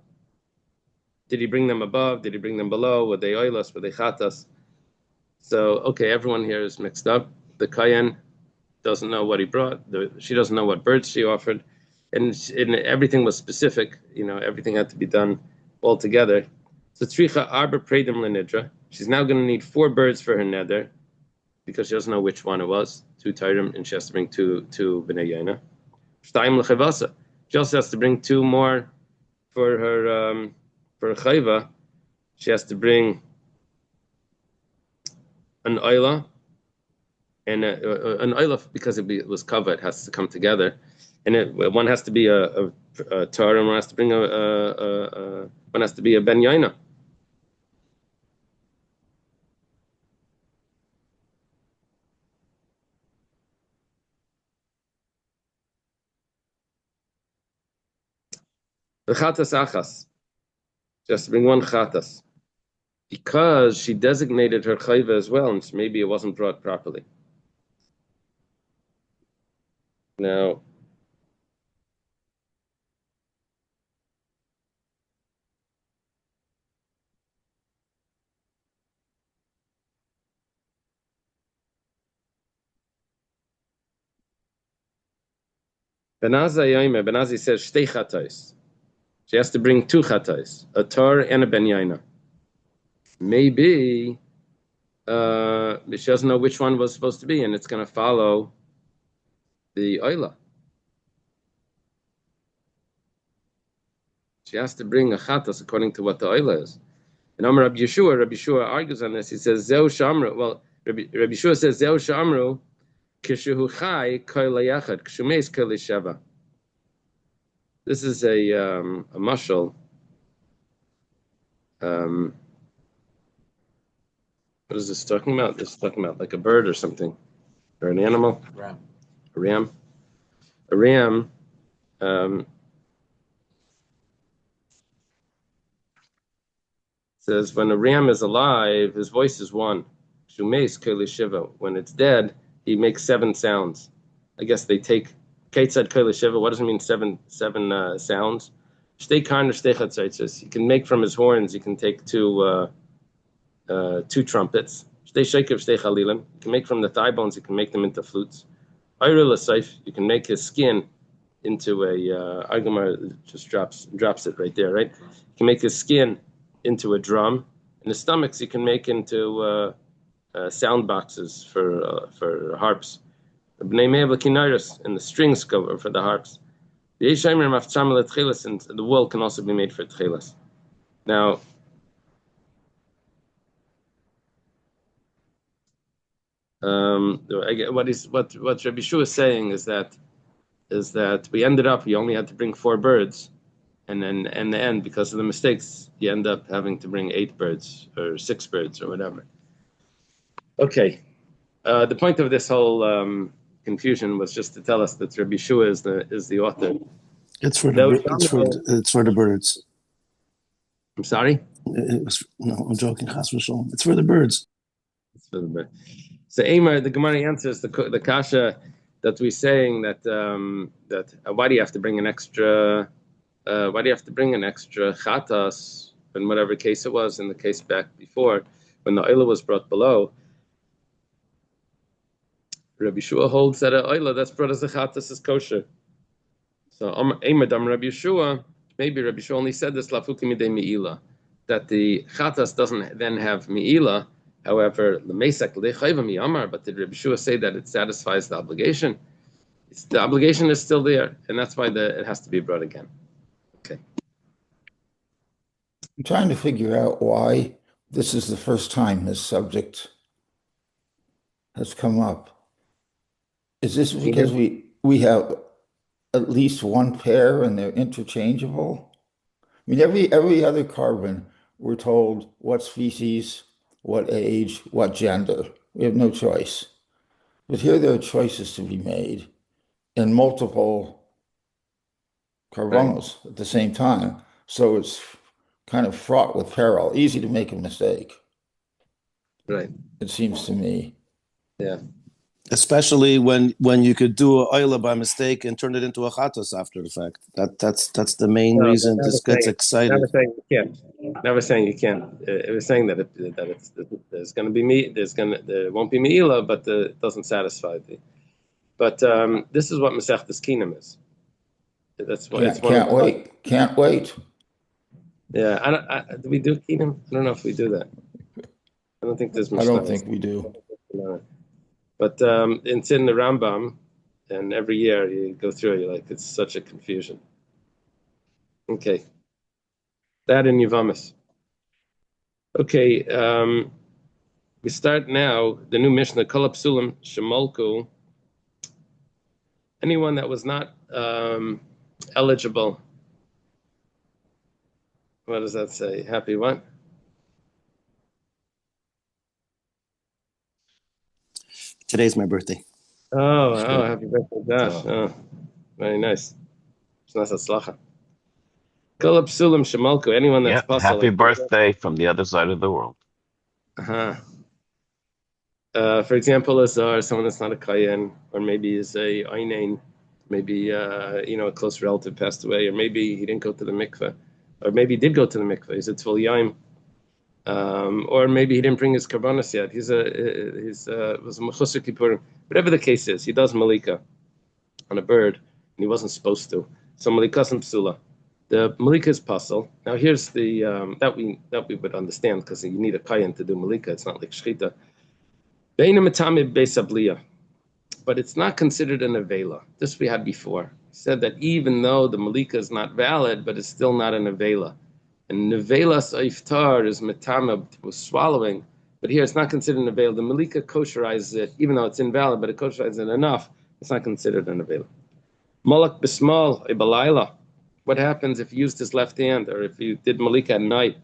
Did he bring them above? Did he bring them below? Were they oilas? Were they chatas? So, okay, everyone here is mixed up. The kayan doesn't know what he brought. She doesn't know what birds she offered. And everything was specific. Everything had to be done all together. So tzricha arba predim lenidra. She's now going to need 4 birds for her neder because she doesn't know which one it was. 2 tyrim, and she has to bring two b'nei yaina. Shtayim lechavasa. She also has to bring 2 more for her chayva. She has to bring an oila and an oila because it was covered. It has to come together, and one has to be a tar, and one has to bring one has to be a ben yaina. The chatas achas. She has to bring 1 chatas because she designated her chayva as well, and maybe it wasn't brought properly. Now, Benazi says shtei chatais. She has to bring 2 chatais, a tar and a ben yaina. Maybe she doesn't know which one was supposed to be, and it's going to follow the oila. She has to bring a chatas according to what the oila is. And Amar Rabbi Yeshua argues on this. He says, Zeu shamru. Well, Rabbi Yeshua says, Zeu shamru, kishuhu chai kol layachad, kishumeis kol sheva. This is a mashal. What is this talking about? This is talking about like a bird or something, or an animal. Ram. A ram. A ram. Says when a ram is alive, his voice is 1. Shumeis kol shiva. When it's dead, he makes 7 sounds. I guess they take Keitzad kol shiva. What does it mean? 7 sounds. Shtei karn or shtei chatzaitzes. You can make from his horns. You can take 2 trumpets. Shtei shekev shtei chalilim. You can make from the thigh bones. You can make them into flutes. Ayru l'saif. You can make his skin into a. Argamar just drops it right there. Right. You can make his skin into a drum, and the stomachs you can make into sound boxes for harps. And the strings cover for the harps. And the wool can also be made for tchelas. Now, what Rabbi Shua is saying is that we only had to bring 4 birds. And then in the end, because of the mistakes, you end up having to bring 8 birds or 6 birds or whatever. Okay. The point of this whole confusion was just to tell us that Rabbi Shua is the author. It's for the birds. I'm sorry? I'm joking. Chas v'sholom. It's for the birds. It's for the birds. So Amar, the Gemara answers the kasha that we're saying that why do you have to bring an extra? Why do you have to bring an extra chatas in whatever case it was, in the case back before, when the oila was brought below? Rabbi Shua holds that an oila that's brought as a chatas is kosher. So Eimadam Rabbi Yeshua, maybe Rabbi Yeshua only said this lafuki midei meila, that the chatas doesn't then have meila. However, the mesak lechayva miyamar, but did Rabbi Yeshua say that it satisfies the obligation? The obligation is still there, and that's why it has to be brought again. Okay. I'm trying to figure out why this is the first time this subject has come up. Is this because we have at least 1 pair and they're interchangeable? I mean, every other carbon, we're told what species, what age, what gender. We have no choice. But here there are choices to be made in multiple carbonos at the same time. So it's kind of fraught with peril, easy to make a mistake. Right. It seems to me. Yeah. Especially when you could do a oila by mistake and turn it into a chatos after the fact. That's the main reason this gets excited. Never saying you can't. Never saying you can't. It was saying that there's going to be there won't be meila, but it doesn't satisfy the. But this is what Maseches Kinem is. That's why Can't wait. Yeah, do we do Keenum? I don't know if we do that. I don't think there's I don't Mishnah. think we do. But it's in the Rambam, and every year you go through it, you're like, it's such a confusion. Okay. That in Yavamis. Okay, we start now, the new Mishnah, Kol Psulim Shemolku. Anyone that was not eligible, what does that say? Happy what? Today's my birthday. Oh, happy birthday, Josh. Oh, very nice. Shnas Hatzlacha. Kol Psulim Shemolku, anyone that's Yep. possible. Happy birthday from the other side of the world. Uh-huh. For example, someone that's not a Kayan, or maybe is a Einain, maybe a close relative passed away, or maybe he didn't go to the mikveh, or maybe he did go to the mikveh. He's a Tzvul Yaim, or maybe he didn't bring his karbanos yet. Was a mechusar kippurim. Whatever the case is, he does malika on a bird, and he wasn't supposed to. So malika and psula. The malika is pasul. Now here's the that we would understand because you need a kayan to do malika. It's not like shchita. But it's not considered an avela. This we had before. We said that even though the malika is not valid, but it's still not an avela. And nevelas iftar is metama, was swallowing, but here it's not considered an avela. The malika kosherizes it, even though it's invalid, but it kosherizes it enough. It's not considered an avela. Malak bismal ibalayla. What happens if you used his left hand, or if you did malika at night,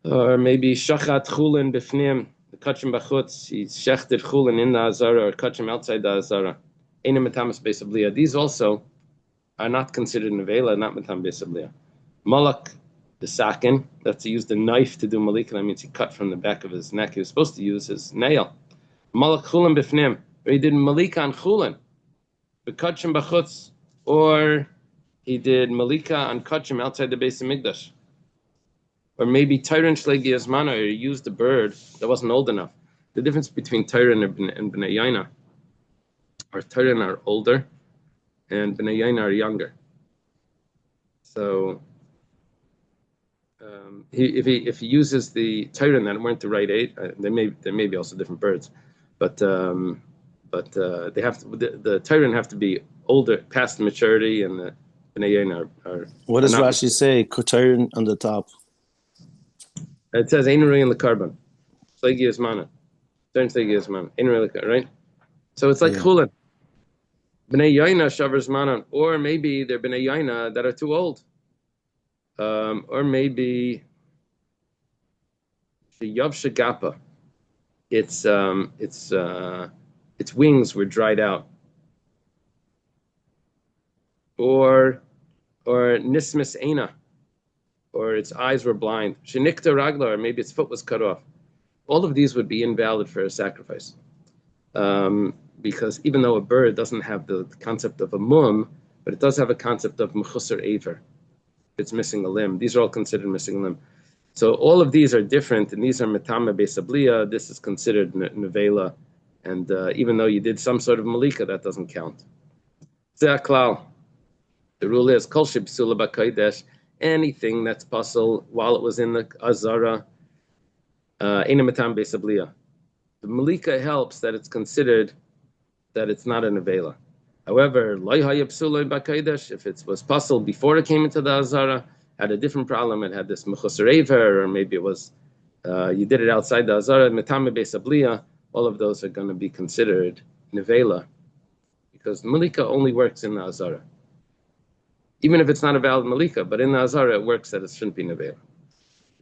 or maybe shachat chulin bifnim? Kachim bachutz, he shechted chulin in the azara or kachim outside the azara. Eina metamas besabliya. These also are not considered nevela, not metam besabliya. Malak the sakin, that's he used a knife to do malika. That means he cut from the back of his neck. He was supposed to use his nail. Malak chulin bifnim, or he did malika on chulin. The kachim bachutz, or he did malika on kachim outside the base of Migdash. Or maybe Tyran Shlegi Asmana, or he used a bird that wasn't old enough. The difference between Tyran and Bnei Yaina, or Tyran are older, and Bnei Yaina are younger. So, if he uses the Tyran that weren't the right age, there may be also different birds, but they have to, the Tyran have to be older, past maturity, and the Bnei Yaina are. What does Rashi say? Kotarin on the top. It says "Ein in the carbon." Shlegi is mana. Turn shlegi is mana. Ein right? So it's like chulin. Bnei yaina shavers manan, or maybe they're bnei yaina that are too old, or maybe the yav shagapa. Its wings were dried out, or nismis eina, or its eyes were blind. Shenikta ragla, or maybe its foot was cut off. All of these would be invalid for a sacrifice. Because even though a bird doesn't have the concept of a mum, but it does have a concept of mechusar aver. It's missing a limb. These are all considered missing a limb. So all of these are different, and these are metama besabliya. This is considered nevela, and even though you did some sort of malika, that doesn't count. Ze'aklal. The rule is kol shebsula b'kodesh. Anything that's possible while it was in the azara, ena metam besabliya. The malika helps that it's considered that it's not an avela. However, if it was possible before it came into the azara, had a different problem. It had this mechusar aver, or maybe it was you did it outside the azara, metame besabliya. All of those are going to be considered nevela, because malika only works in the azara. Even if it's not a valid malika, but in the azara it works that it shouldn't be nevela.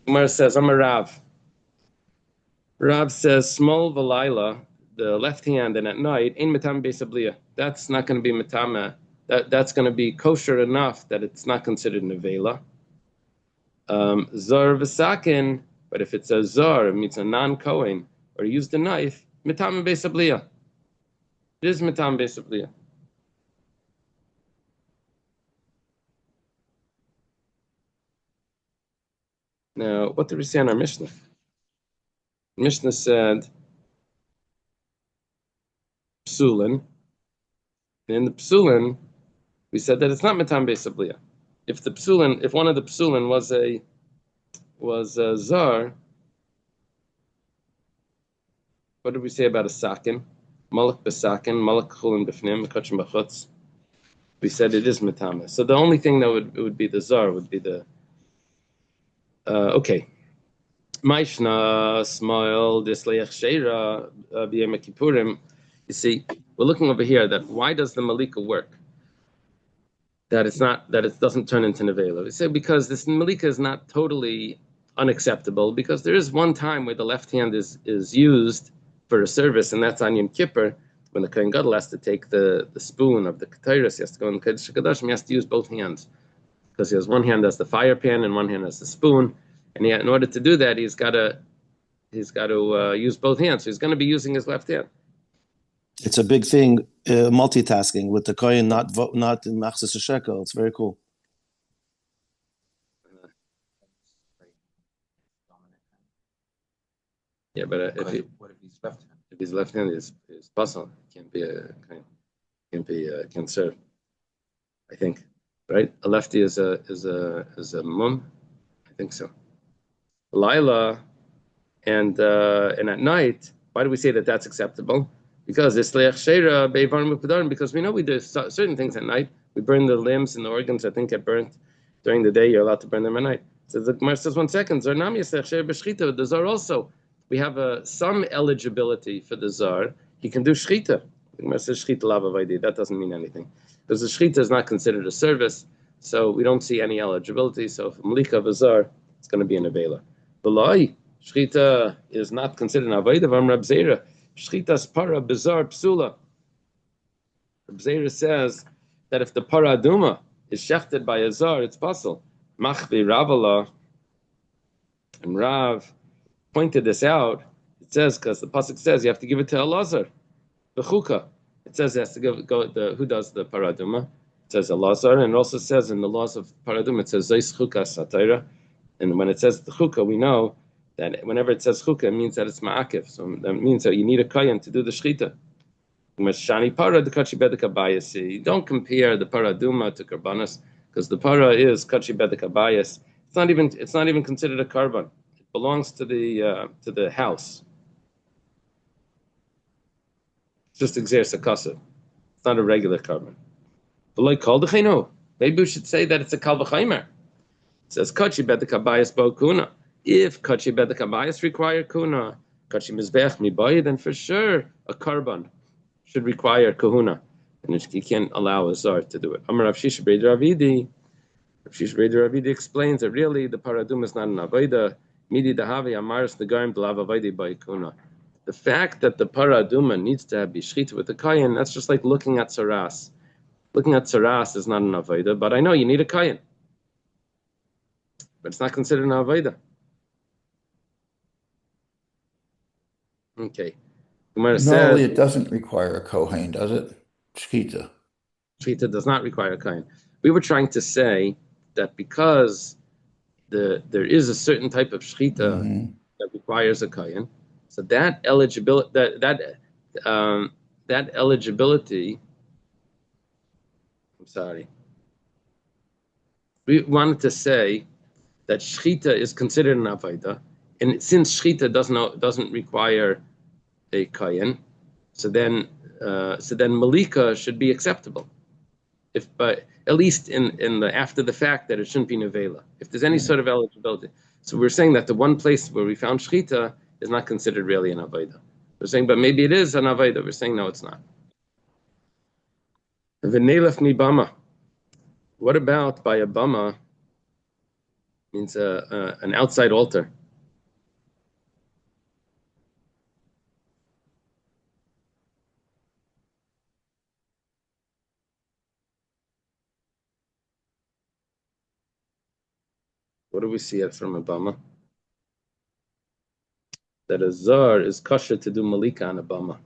Umar says, I'm a Rav. Rav says, small v'layla, the left hand, and at night, in metam besabliya. That's not going to be metama. That's going to be kosher enough that it's not considered nevela. Zar v'sakin, but if it's a zar, it means a non-kohen, or used a knife, metama besabliya. It is metam besabliya. Now, what did we say on our Mishnah? Mishnah said psulin. And in the psulin, we said that it's not metam besabliya. if one of the psulin was a zar, what did we say about a sakin? Malak besakin, malak chulin b'fnim, kachim b'chutz. We said it is metame. So the only thing that would be the zar would be the okay. Maishna smile disleich sheira b'yem kippurim. You see, we're looking over here that why does the malika work? That it doesn't turn into nevela. We say because this malika is not totally unacceptable because there is one time where the left hand is used for a service, and that's on Yom Kippur when the Kohen Gadol has to take the spoon of the ketores. He has to go in the Kodesh HaKadoshim. He has to use both hands because he has one hand as the fire pan and one hand as the spoon, and in order to do that, he's got to use both hands. So he's going to be using his left hand. It's a big thing, multitasking with the Kohen not in Machzis Shekel. It's very cool. Yeah, but What if he's left-handed? if he's left-handed, is puzzle. Can't serve. I think, right? A lefty is a mum. I think so. Lila, and at night, why do we say that that's acceptable? Because it's because we know we do certain things at night. We burn the limbs and the organs. I think get burnt during the day. You're allowed to burn them at night. So the Gemara says 1 second. The zar also. We have some eligibility for the zar. He can do shchita. The Gemara says shchita lavavaydi. That doesn't mean anything because the shchita is not considered a service. So we don't see any eligibility. So if malika of a zar, it's going to be an avela. Belai shchita is not considered an avayda. Vam Rab Zera. Shchitas para bizar psula. Bzeira says that if the para aduma is shechted by a zar, it's possible. Machvi Ravala, and Rav pointed this out. It says because the pasuk says you have to give it to Elazar, the chukah. It says it has to who does the para aduma. It says Elazar, and it also says in the laws of para aduma it says zeis chukah satira, and when it says the chukah, we know that whenever it says chukah, it means that it's ma'akiv. So that means that you need a kayan to do the shchita. You don't compare the para duma to karbanas because the para is kachi bedek abayis. It's not even considered a karban. It belongs to the house. It's just exerts a kasav. It's not a regular karban. But like kol dechenu, maybe we should say that it's a kal v'chaimer. It says kachi bedek abayis bo kuna. If kachi bedek abayis require kuna, kachi mizbech mibayid, then for sure a karban should require kahuna, and you can't allow a zar to do it. Amar Rav Shisha B'Rei Ravidi. Rav Shisha B'Rei Ravidi explains that really the paradum is not an avoda. Midi dahavi amaris negarim d'lav avoda by kuna. The fact that the paraduma needs to be shchita with the kayan, that's just like looking at saras. Looking at saras is not an avoda, but I know you need a kayan, but it's not considered an avoda. Okay. Normally, it doesn't require a kohen, does it? Shchita. Shchita does not require a kohen. We were trying to say that because there is a certain type of shchita that requires a kohen, so that eligibility. I'm sorry. We wanted to say that shchita is considered an avoda, and since shchita doesn't require a kayan, so then malika should be acceptable, but at least in the after the fact that it shouldn't be nevela. If there's any sort of eligibility, so we're saying that the one place where we found shchita is not considered really an avoda. We're saying, but maybe it is an avoda. We're saying no, it's not. V'neilef mi bama. What about by a bama? Means an outside altar. What do we see it from a bama? That a zar is kosher to do malika on a bama.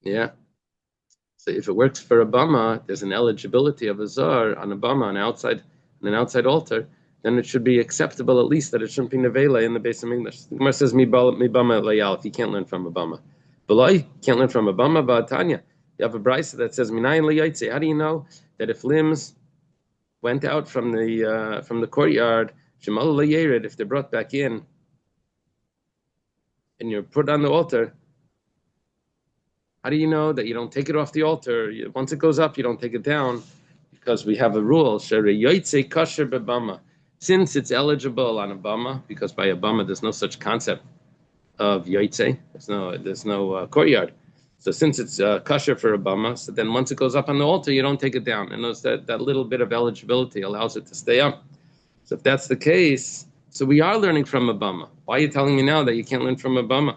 Yeah. So if it works for a bama, there's an eligibility of a zar on a bama on an outside altar, then it should be acceptable at least that it shouldn't be nevela in the base of English. The Gemara says mi bama layal if you can't learn from a bama. Belai can't learn from a bama, but Tanya. You have a brisa that says minayin liyotze. How do you know that if limbs went out from the courtyard, Shemal Layerid, if they're brought back in and you're put on the altar, how do you know that you don't take it off the altar? Once it goes up, you don't take it down, because we have a rule, kasher bebama. Since it's eligible on a bama, because by a bama there's no such concept of yoitze, there's no courtyard. So since it's kasher for a bama, so then once it goes up on the altar, you don't take it down. And notice that little bit of eligibility allows it to stay up. So if that's the case, so we are learning from a bama. Why are you telling me now that you can't learn from a bama?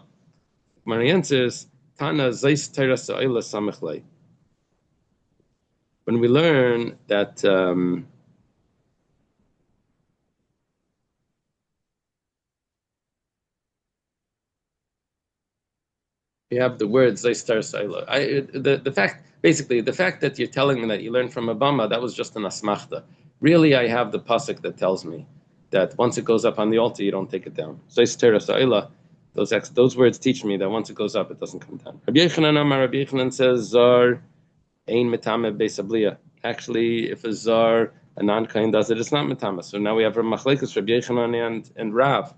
My answer is, Tana zeis teras ha'olah samechlei. When we learn that we have the words zeis teras ha'olah. The fact that you're telling me that you learned from a bama, that was just an asmachta. Really, I have the pasuk that tells me that once it goes up on the altar, you don't take it down. Zeis teras ha'olah. Those words teach me that once it goes up, it doesn't come down. Rabbi Yochanan says, Zar ein metame beisabliya. Actually, if a Zar, a non-kain does it, it's not metame. So now we have a machlekes, Rabbi Yochanan and Rav.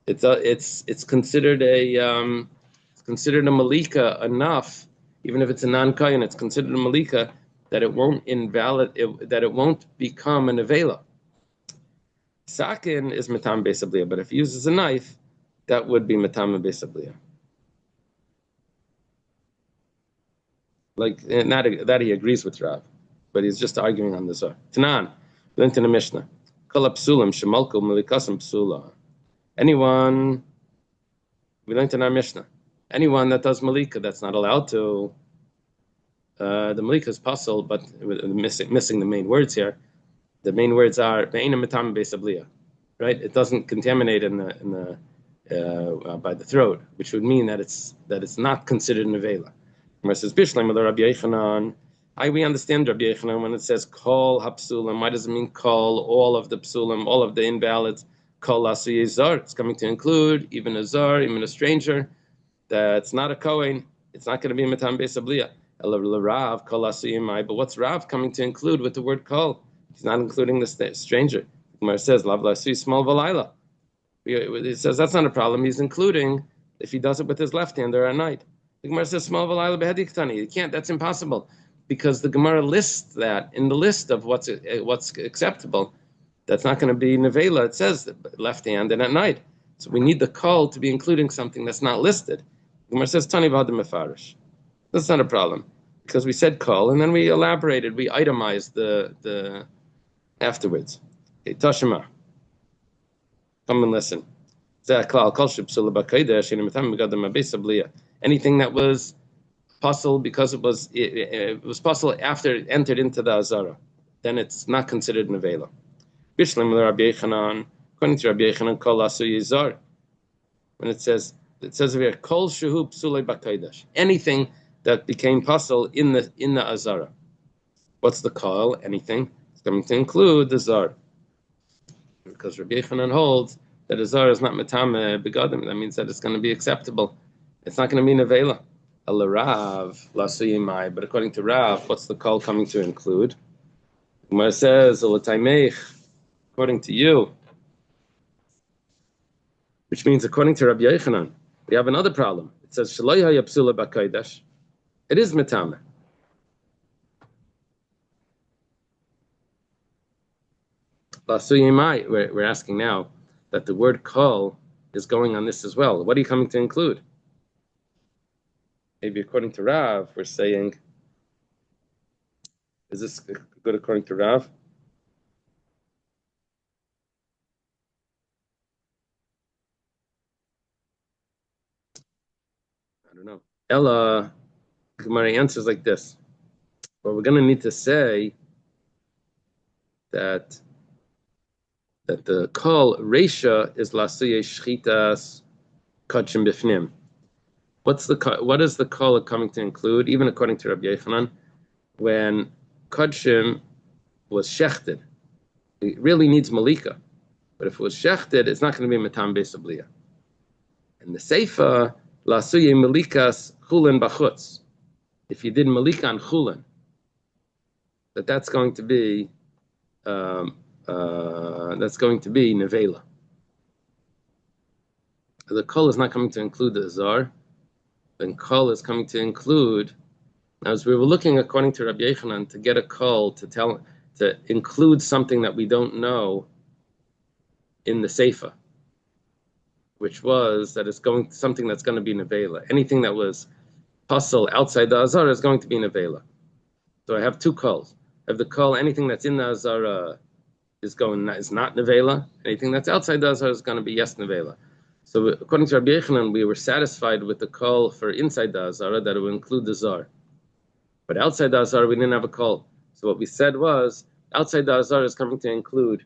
It's considered a malika enough, even if it's a non-kain, it's considered a malika that it won't become an avela. Sakin is metame beisabliya, but if he uses a knife, that would be metame beisabliya. Like that he agrees with Rav, but he's just arguing on the Zohar. Tanan, we learned in the Mishnah. Kol psulim shemalko melikasim psula. Anyone, we learned in our Mishnah, anyone that does malika that's not allowed to. The malika is puzzle, but missing the main words here. The main words are ve'ena metame beisabliya, right? It doesn't contaminate in the by the throat, which would mean that it's not considered an avela. Says Bishleim with Rabbi Yochanan. We understand Rabbi Yochanan when it says kol hapsulim. Why does it mean kol, all of the psulim, all of the invalids? Kol asuye zar. It's coming to include even a zar, even a stranger that's not a kohen. It's not going to be metam beisabliya. Rav kol asuye mai. But what's Rav coming to include with the word kol? He's not including the stranger. Gemara says lav lasuye small v'layla. It says that's not a problem. He's including if he does it with his left hand or at night. The Gemara says small v'layla behedi ktani. You can't. That's impossible, because the Gemara lists that in the list of what's acceptable. That's not going to be nevela. It says left hand and at night. So we need the kol to be including something that's not listed. The Gemara says tani v'adim mefarish. That's not a problem, because we said kol and then we elaborated. We itemized the afterwards. Okay, Tashima. Come and listen. Anything that was puzzle because it was puzzle after it entered into the azara, then it's not considered an avela. According to Rabbi Yochanan, kol asu yizar. When it says here kol shehu psulei b'kaidash, anything that became puzzle in the azara. What's the kol? Anything. It's going to include the zar. Because Rabbi Yochanan holds that a zar is not metame begadim. That means that it's going to be acceptable. It's not going to be nevela. El Rav lasuyimai. But according to Rav, what's the call coming to include? Gemara says according to you, which means according to Rabbi Yochanan, we have another problem. It says shaloi hayapsula b'kaidash. It is metame. We're asking now that the word kol is going on this as well. What are you coming to include? Maybe according to Rav, we're saying, is this good according to Rav? I don't know. Ella, Gemara answers like this. Well, we're going to need to say that the kol reisha is lasuye shchitas kodshim bifnim. What is the kol coming to include? Even according to Rabbi Yochanan, when kodshim was shechted, it really needs malika. But if it was shechted, it's not going to be metam beisabliya. And the seifa lasuye malikas chulin bachutz. If you did malika on chulin, that's going to be nevela. The kol is not coming to include the azar. Then kol is coming to include. As we were looking, according to Rabbi Yechanan, to get a kol to include something that we don't know in the seifa, which was that it's going something that's going to be nevela. Anything that was puzzle outside the azara is going to be nevela. So I have two kols. I have the kol, anything that's in the azara is not nevela. Anything that's outside the azara is going to be yes nevela. So according to Rabbi Yechanan, we were satisfied with the kol for inside the azara that it would include the zar. But outside the azara, we didn't have a kol. So what we said was, outside the azara is coming to include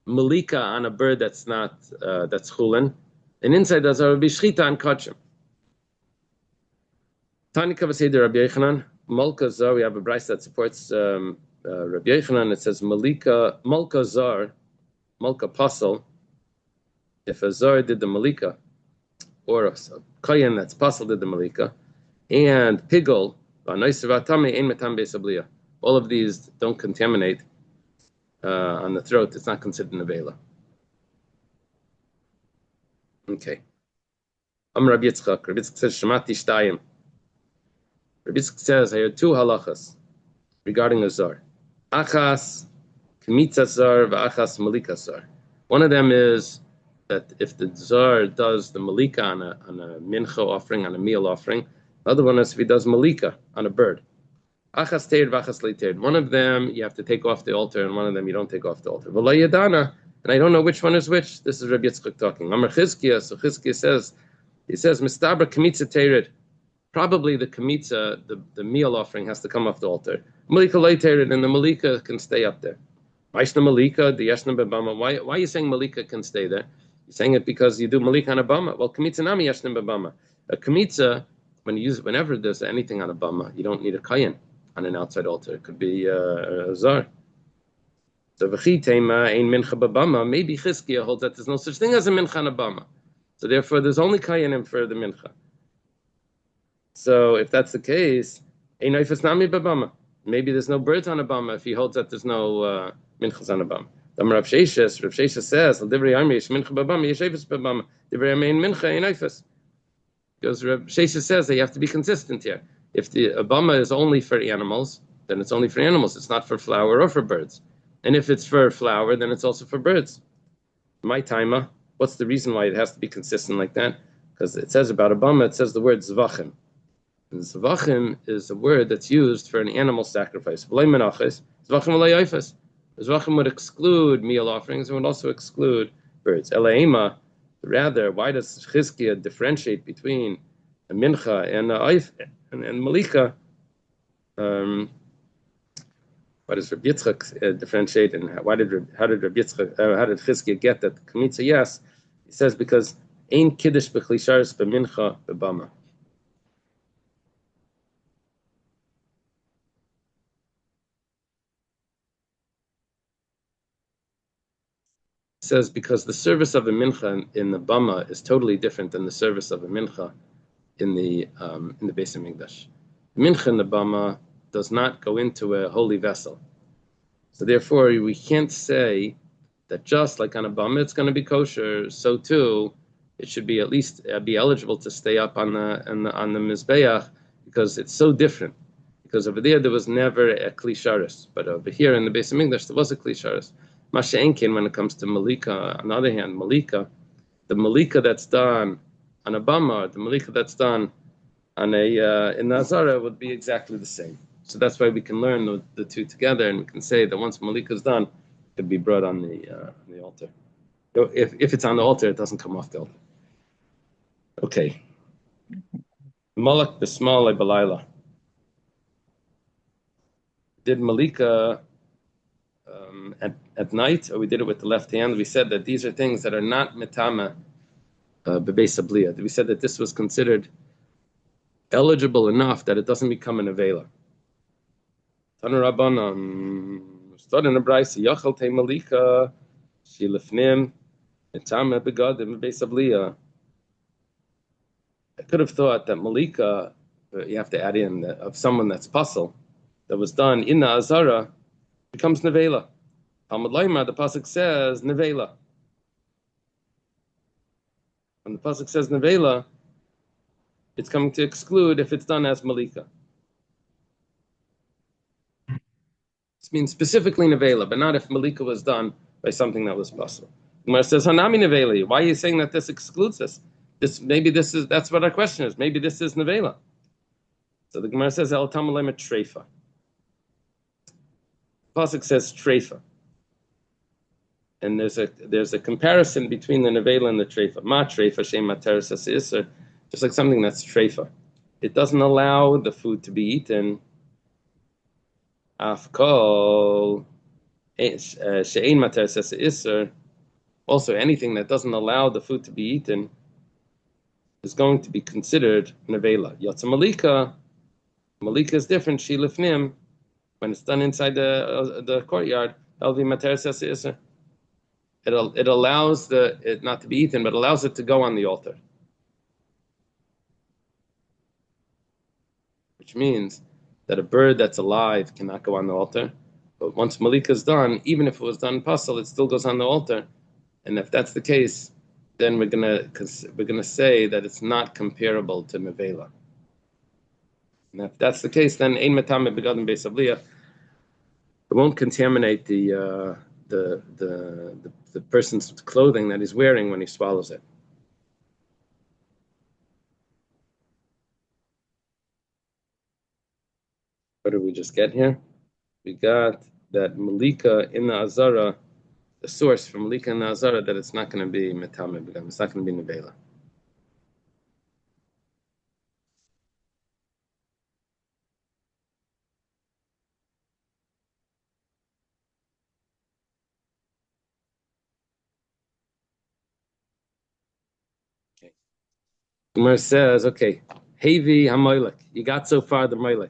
malika on a bird that's not that's chulin, and inside the azara would be shchita and kachim. Tani Kavasei Rabbi Yechanan, Malka Zar, we have a brayso that supports Rabbi Yechanan. It says Malika, Malka Zar, Malka Pasal. If a Zar did the Malika, or a Kayan that's Pasal did the Malika, and Pigol, all of these don't contaminate on the throat. It's not considered nevela. Okay. Rabbi Yitzchak. Rabbi Yitzchak says Shemati Shtayim. Rabbi Yitzchak says I heard two halachas regarding a zar. Achas kmitza zar v'achas malika zar. One of them is that if the zar does the malika on a mincha offering, on a meal offering, the other one is if he does malika on a bird. Achas teir v'achas leiteir. One of them you have to take off the altar, and one of them you don't take off the altar. V'lo yadana, and I don't know which one is which. This is Rabbi Yitzchak talking. Amar Chizkiah. So Chizkiah says, mistabra kmitza teirid. Probably the kmitza, the meal offering, has to come off the altar. Malika leiteir, and the malika can stay up there. Vaishna malika, the yeshna bebama. Why are you saying malika can stay there? You're saying it because you do malika on a bama. Well, kmitza nami yeshna bebama. A kmitza, whenever there's anything on a bama, you don't need a kayan on an outside altar. It could be a zar. So v'chitema ein mincha b'bama. Maybe Chizkiah holds that there's no such thing as a mincha on a bama. So therefore, there's only kayanim for the mincha. So if that's the case, ein oifes nami b'bama. Maybe there's no birds on a bama if he holds that there's no minchas on a bama. Rav Sheshes says, "L'divrei Armi yesh mincha b'bama, yesh oifes b'bama. Divrei Armi ein mincha, ein oifes." Because Rav Sheshes says that you have to be consistent here. If the bama is only for animals, then it's only for animals. It's not for flower or for birds. And if it's for flower, then it's also for birds. My taima, what's the reason why it has to be consistent like that? Because it says about a bama, it says the word zavachim. And zavachim is a word that's used for an animal sacrifice. Zavachim would exclude meal offerings and would also exclude birds. Elaima, rather, why does Chizkiah differentiate between a mincha and and malika? Why does Rabbi Yitzchak differentiate, and how did Chizkiah get that kmitza? Yes, he says because ein kiddush b'chlisharis b'mincha b'bama. It says because the service of a mincha in the bama is totally different than the service of a mincha in the Beis Hamikdash. Mincha in the bama does not go into a holy vessel. So therefore, we can't say that just like on a bama it's going to be kosher, so too it should be at least be eligible to stay up on the mizbeach, because it's so different. Because over there was never a klisharis, but over here in the Beis Hamikdash there was a klisharis. Masha Enkin, when it comes to malika, on the other hand, the malika that's done on a bama, the malika that's done on in the azara would be exactly the same. So that's why we can learn the two together, and we can say that once malika is done, it could be brought on the altar. If it's on the altar, it doesn't come off the altar. Okay. Malak b'smal belayla. Did malika at night, or we did it with the left hand? We said that these are things that are not metama bebeis abliya. We said that this was considered eligible enough that it doesn't become an avela. Tanu Rabbanan, started in a brayso, Yachal te malika, she lefnim, metama begadim bebeis abliya. I could have thought that malika, you have to add in, of someone that's puzzle, that was done in the azara, becomes nevela. Talmud Laima, the pasuk says nevela. When the pasuk says nevela, it's coming to exclude if it's done as malika. This means specifically nevela, but not if malika was done by something that was possible. Gemara says hanami nevela. Why are you saying that this excludes this? That's what our question is. Maybe this is nevela. So the Gemara says el Talmud Laima treifa. Pasuk says treifa. And there's a comparison between the nevela and the treifa. Ma treifa shem materes iser, just like something that's treifa. It doesn't allow the food to be eaten. Afkol she'ein materes iser. Also, anything that doesn't allow the food to be eaten is going to be considered nevela. Yotza malika. Malika is different. She lifnim. When it's done inside the courtyard, elvi materes iser. It allows it not to be eaten, but allows it to go on the altar. Which means that a bird that's alive cannot go on the altar. But once malika is done, even if it was done pasal, it still goes on the altar. And if that's the case, then we're gonna say that it's not comparable to nevela. And if that's the case, then ein metame begadim beis abliya. It won't contaminate the person's clothing that he's wearing when he swallows it. What did we just get here? We got that malika in the azara, the source from malika in the azara, that it's not going to be metame begam, it's not going to be nevela. Gemara says, okay, Hevi HaMoilek. You got so far the Moilek.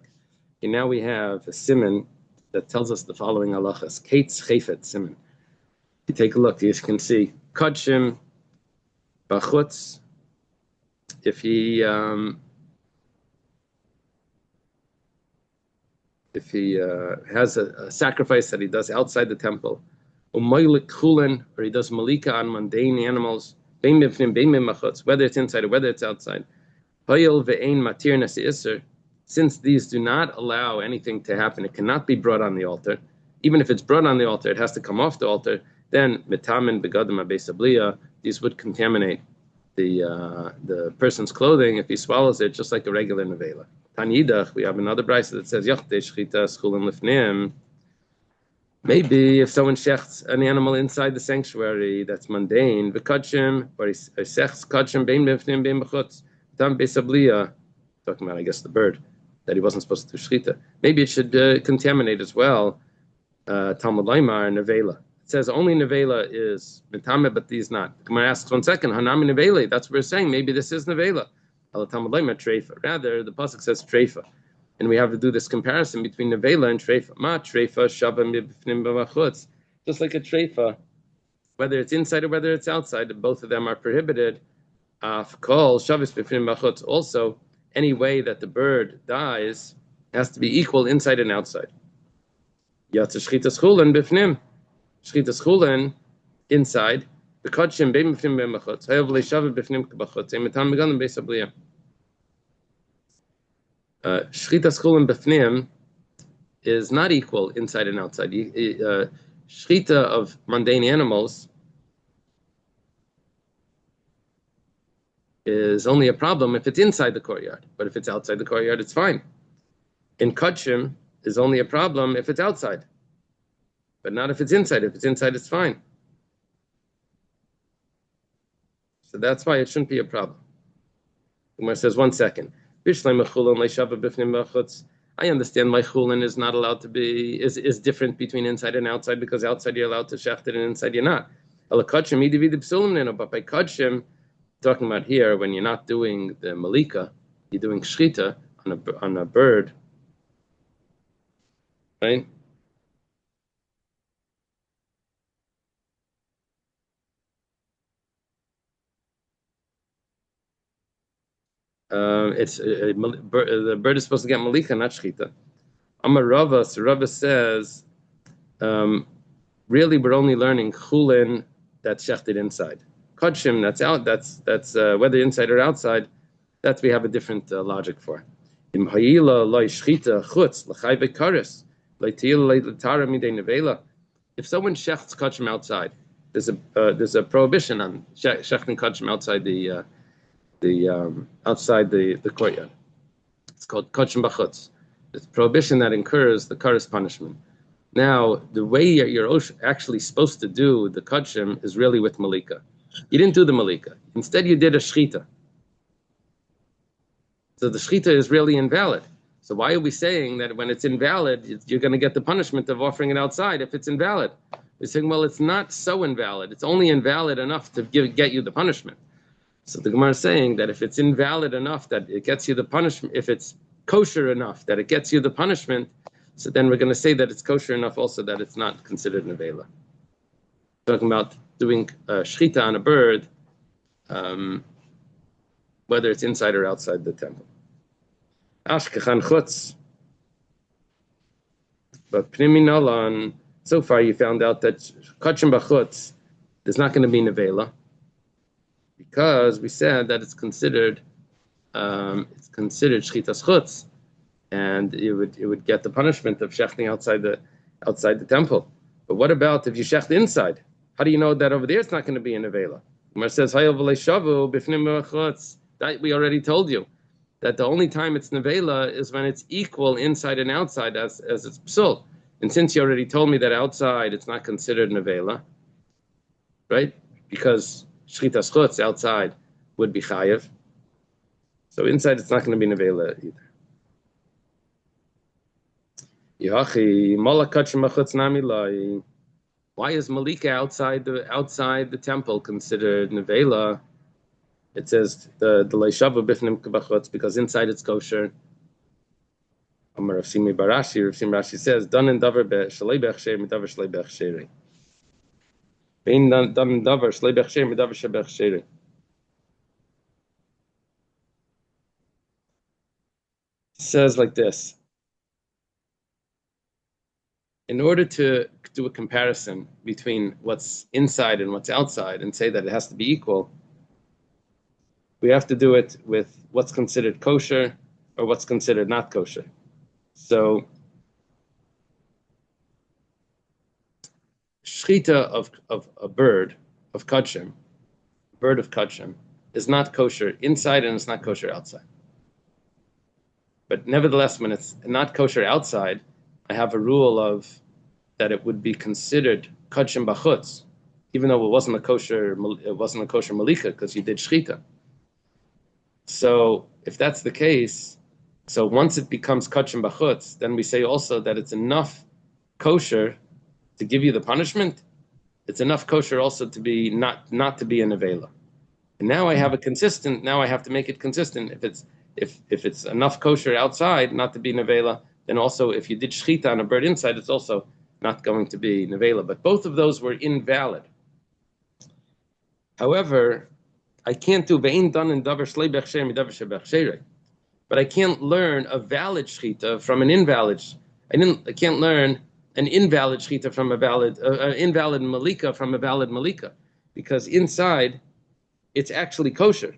Okay, now we have a siman that tells us the following halachas. Kates Chayfet siman. You take a look, you can see Kodshim Bachutz. If he has a sacrifice that he does outside the temple, Umoilek Chulin, or he does malika on mundane animals, whether it's inside or whether it's outside. Since these do not allow anything to happen, it cannot be brought on the altar. Even if it's brought on the altar, it has to come off the altar. Then metamin begadim abesabliya, these would contaminate the person's clothing if he swallows it, just like a regular nevela. Tanidach, we have another brayso that says maybe if someone shechts an animal inside the sanctuary that's mundane, v'kadshim, or he shechts kadshim bein b'fnim bein b'chutz, tam besabliya, talking about, I guess, the bird that he wasn't supposed to do shchita. Maybe it should contaminate as well. Talmud Laimar nevela. It says only nevela is mitame, but these not. The Gemara asks 1 second, hanami nevela. That's what we're saying. Maybe this is nevela. Talmud Laimar treifa. Rather, the pasuk says treifa. And we have to do this comparison between nevela and treifa. Ma treifa shava mibfnim b'machutz. Just like a treifa, whether it's inside or whether it's outside, both of them are prohibited. Kol shavis b'fnim b'machutz. Also, any way that the bird dies has to be equal inside and outside. Yatsa shchitas chulin b'fnim. Shchitas chulin inside. B'kodshim bein b'fnim b'machutz. Hayav le'shav b'fnim b'machutz. Emetam beganim beis abliya. Shchitas chulin b'fnim is not equal inside and outside. Shchita of mundane animals is only a problem if it's inside the courtyard. But if it's outside the courtyard, it's fine. In Kodshim is only a problem if it's outside. But not if it's inside. If it's inside, it's fine. So that's why it shouldn't be a problem. Umar says, 1 second. I understand my chulin is not allowed to be, is different between inside and outside, because outside you're allowed to shecht it and inside you're not. But by Kodshim, talking about here, when you're not doing the malika, you're doing shchita on a bird, right? The bird is supposed to get malika, not shchita. Amar Rava, so Rava says, really we're only learning chulin that's shechted inside. Kodshim that's out. That's whether inside or outside. That we have a different logic for. Im hayila loy shchita chutz l'chay v'karis l'tiyil l'tara midei nevela. If someone shechts kodshim outside, there's a prohibition on shechting kodshim outside the courtyard. It's called kodshim b'chutz. It's a prohibition that incurs the karis punishment. Now, the way you're actually supposed to do the kodshim is really with malika. You didn't do the malika. Instead, you did a shchita. So the shchita is really invalid. So why are we saying that when it's invalid, you're going to get the punishment of offering it outside if it's invalid? We're saying, well, it's not so invalid. It's only invalid enough to get you the punishment. So the Gemara is saying that if it's invalid enough that it gets you the punishment, if it's kosher enough that it gets you the punishment, so then we're going to say that it's kosher enough also that it's not considered nevela. Talking about doing shchita on a bird, whether it's inside or outside the temple. Ashkechan chutz. But pnimi nolan, so far you found out that kodshim b'chutz is not going to be nevela because we said that it's considered shchitas chutz, and it would get the punishment of shechting outside the temple. But what about if you shecht inside? How do you know that over there it's not going to be a nevela? Gemara says hayov v'leishavu b'fnim b'chutz. That we already told you, that the only time it's nevela is when it's equal inside and outside as it's psul. And since you already told me that outside it's not considered nevela, right? Because shchitas chutz outside would be chayev. So inside it's not going to be nevela either. Yachi mola kodshim b'chutz nami lai. Why is malika outside the temple considered nevela? It says the leishavu bifnim k'bachutz because inside it's kosher. Amar Rav Simi Barashi, Rav Simi Rashi says, "Dan and davar shalei bechsher midavar shalei bechsher. Bein dan and davar shalei bechsher midavar shalei bechsher." Says like this: in order to do a comparison between what's inside and what's outside and say that it has to be equal, we have to do it with what's considered kosher or what's considered not kosher. So, shchita of a bird of kodshim, is not kosher inside and it's not kosher outside. But nevertheless, when it's not kosher outside, I have a rule of that it would be considered kodshim b'chutz, even though it wasn't a kosher malika because you did shchita. So if that's the case, so once it becomes kodshim b'chutz, then we say also that it's enough kosher to give you the punishment. It's enough kosher also to be not to be a nevela. And now I have now I have to make it consistent. If it's enough kosher outside not to be nevela, then also if you did shchita on a bird inside, it's also not going to be nevela. But both of those were invalid. However, I can't do ve'in dan and davar shlei bechsher midavar shebechsher. But I can't learn a valid shchita from an invalid. I can't learn an invalid shchita from an invalid malika from a valid malika, because inside it's actually kosher.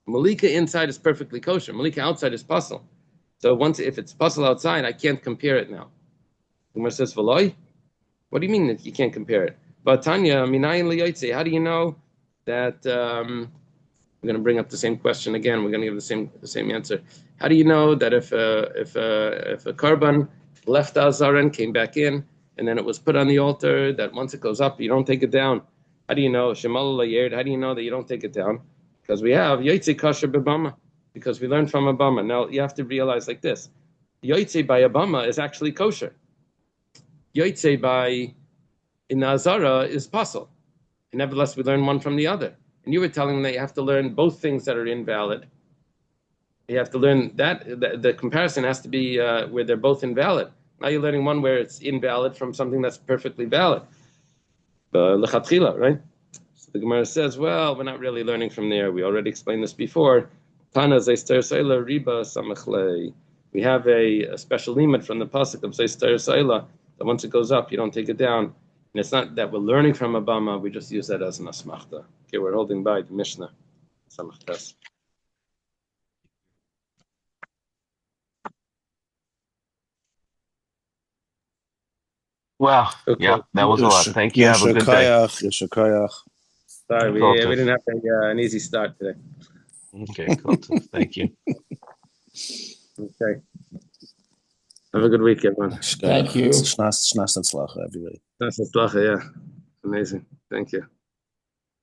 Malika inside is perfectly kosher. Malika outside is pasul. So if it's pasul outside, I can't compare it now. Umar says, "V'loi." What do you mean that you can't compare it? But Tanya, minayin liyotzei. How do you know that? We're going to bring up the same question again. We're going to give the same answer. How do you know that if a korban left Azaran, came back in, and then it was put on the altar, that once it goes up, you don't take it down? How do you know? Shemal layerd. How do you know that you don't take it down? Because we have yotzei kosher b'bama. Because we learned from Abama. Now you have to realize like this: yotzei by Abama is actually kosher. Yotzei by in Azara is pasul. And nevertheless, we learn one from the other. And you were telling them that you have to learn both things that are invalid. You have to learn that the comparison has to be where they're both invalid. Now you're learning one where it's invalid from something that's perfectly valid. L'chatchila, right? So the Gemara says, well, we're not really learning from there. We already explained this before. Tana zeister seila riba samachlei. We have a special limit from the pasuk of Seistar Saila that once it goes up, you don't take it down. And it's not that we're learning from Abama, we just use that as an asmachta. Okay, we're holding by the Mishnah. Samachtas. Wow. Okay. Yeah, that was a lot. Thank you. Have a good day. Yeshakayach. Sorry, we Kol tov. didn't have an easy start today. Okay, kol tov. Thank you. Okay. Have a good week, everyone. Thank you. Shnas Tzlacha, everybody. That's a yeah. Amazing. Thank you.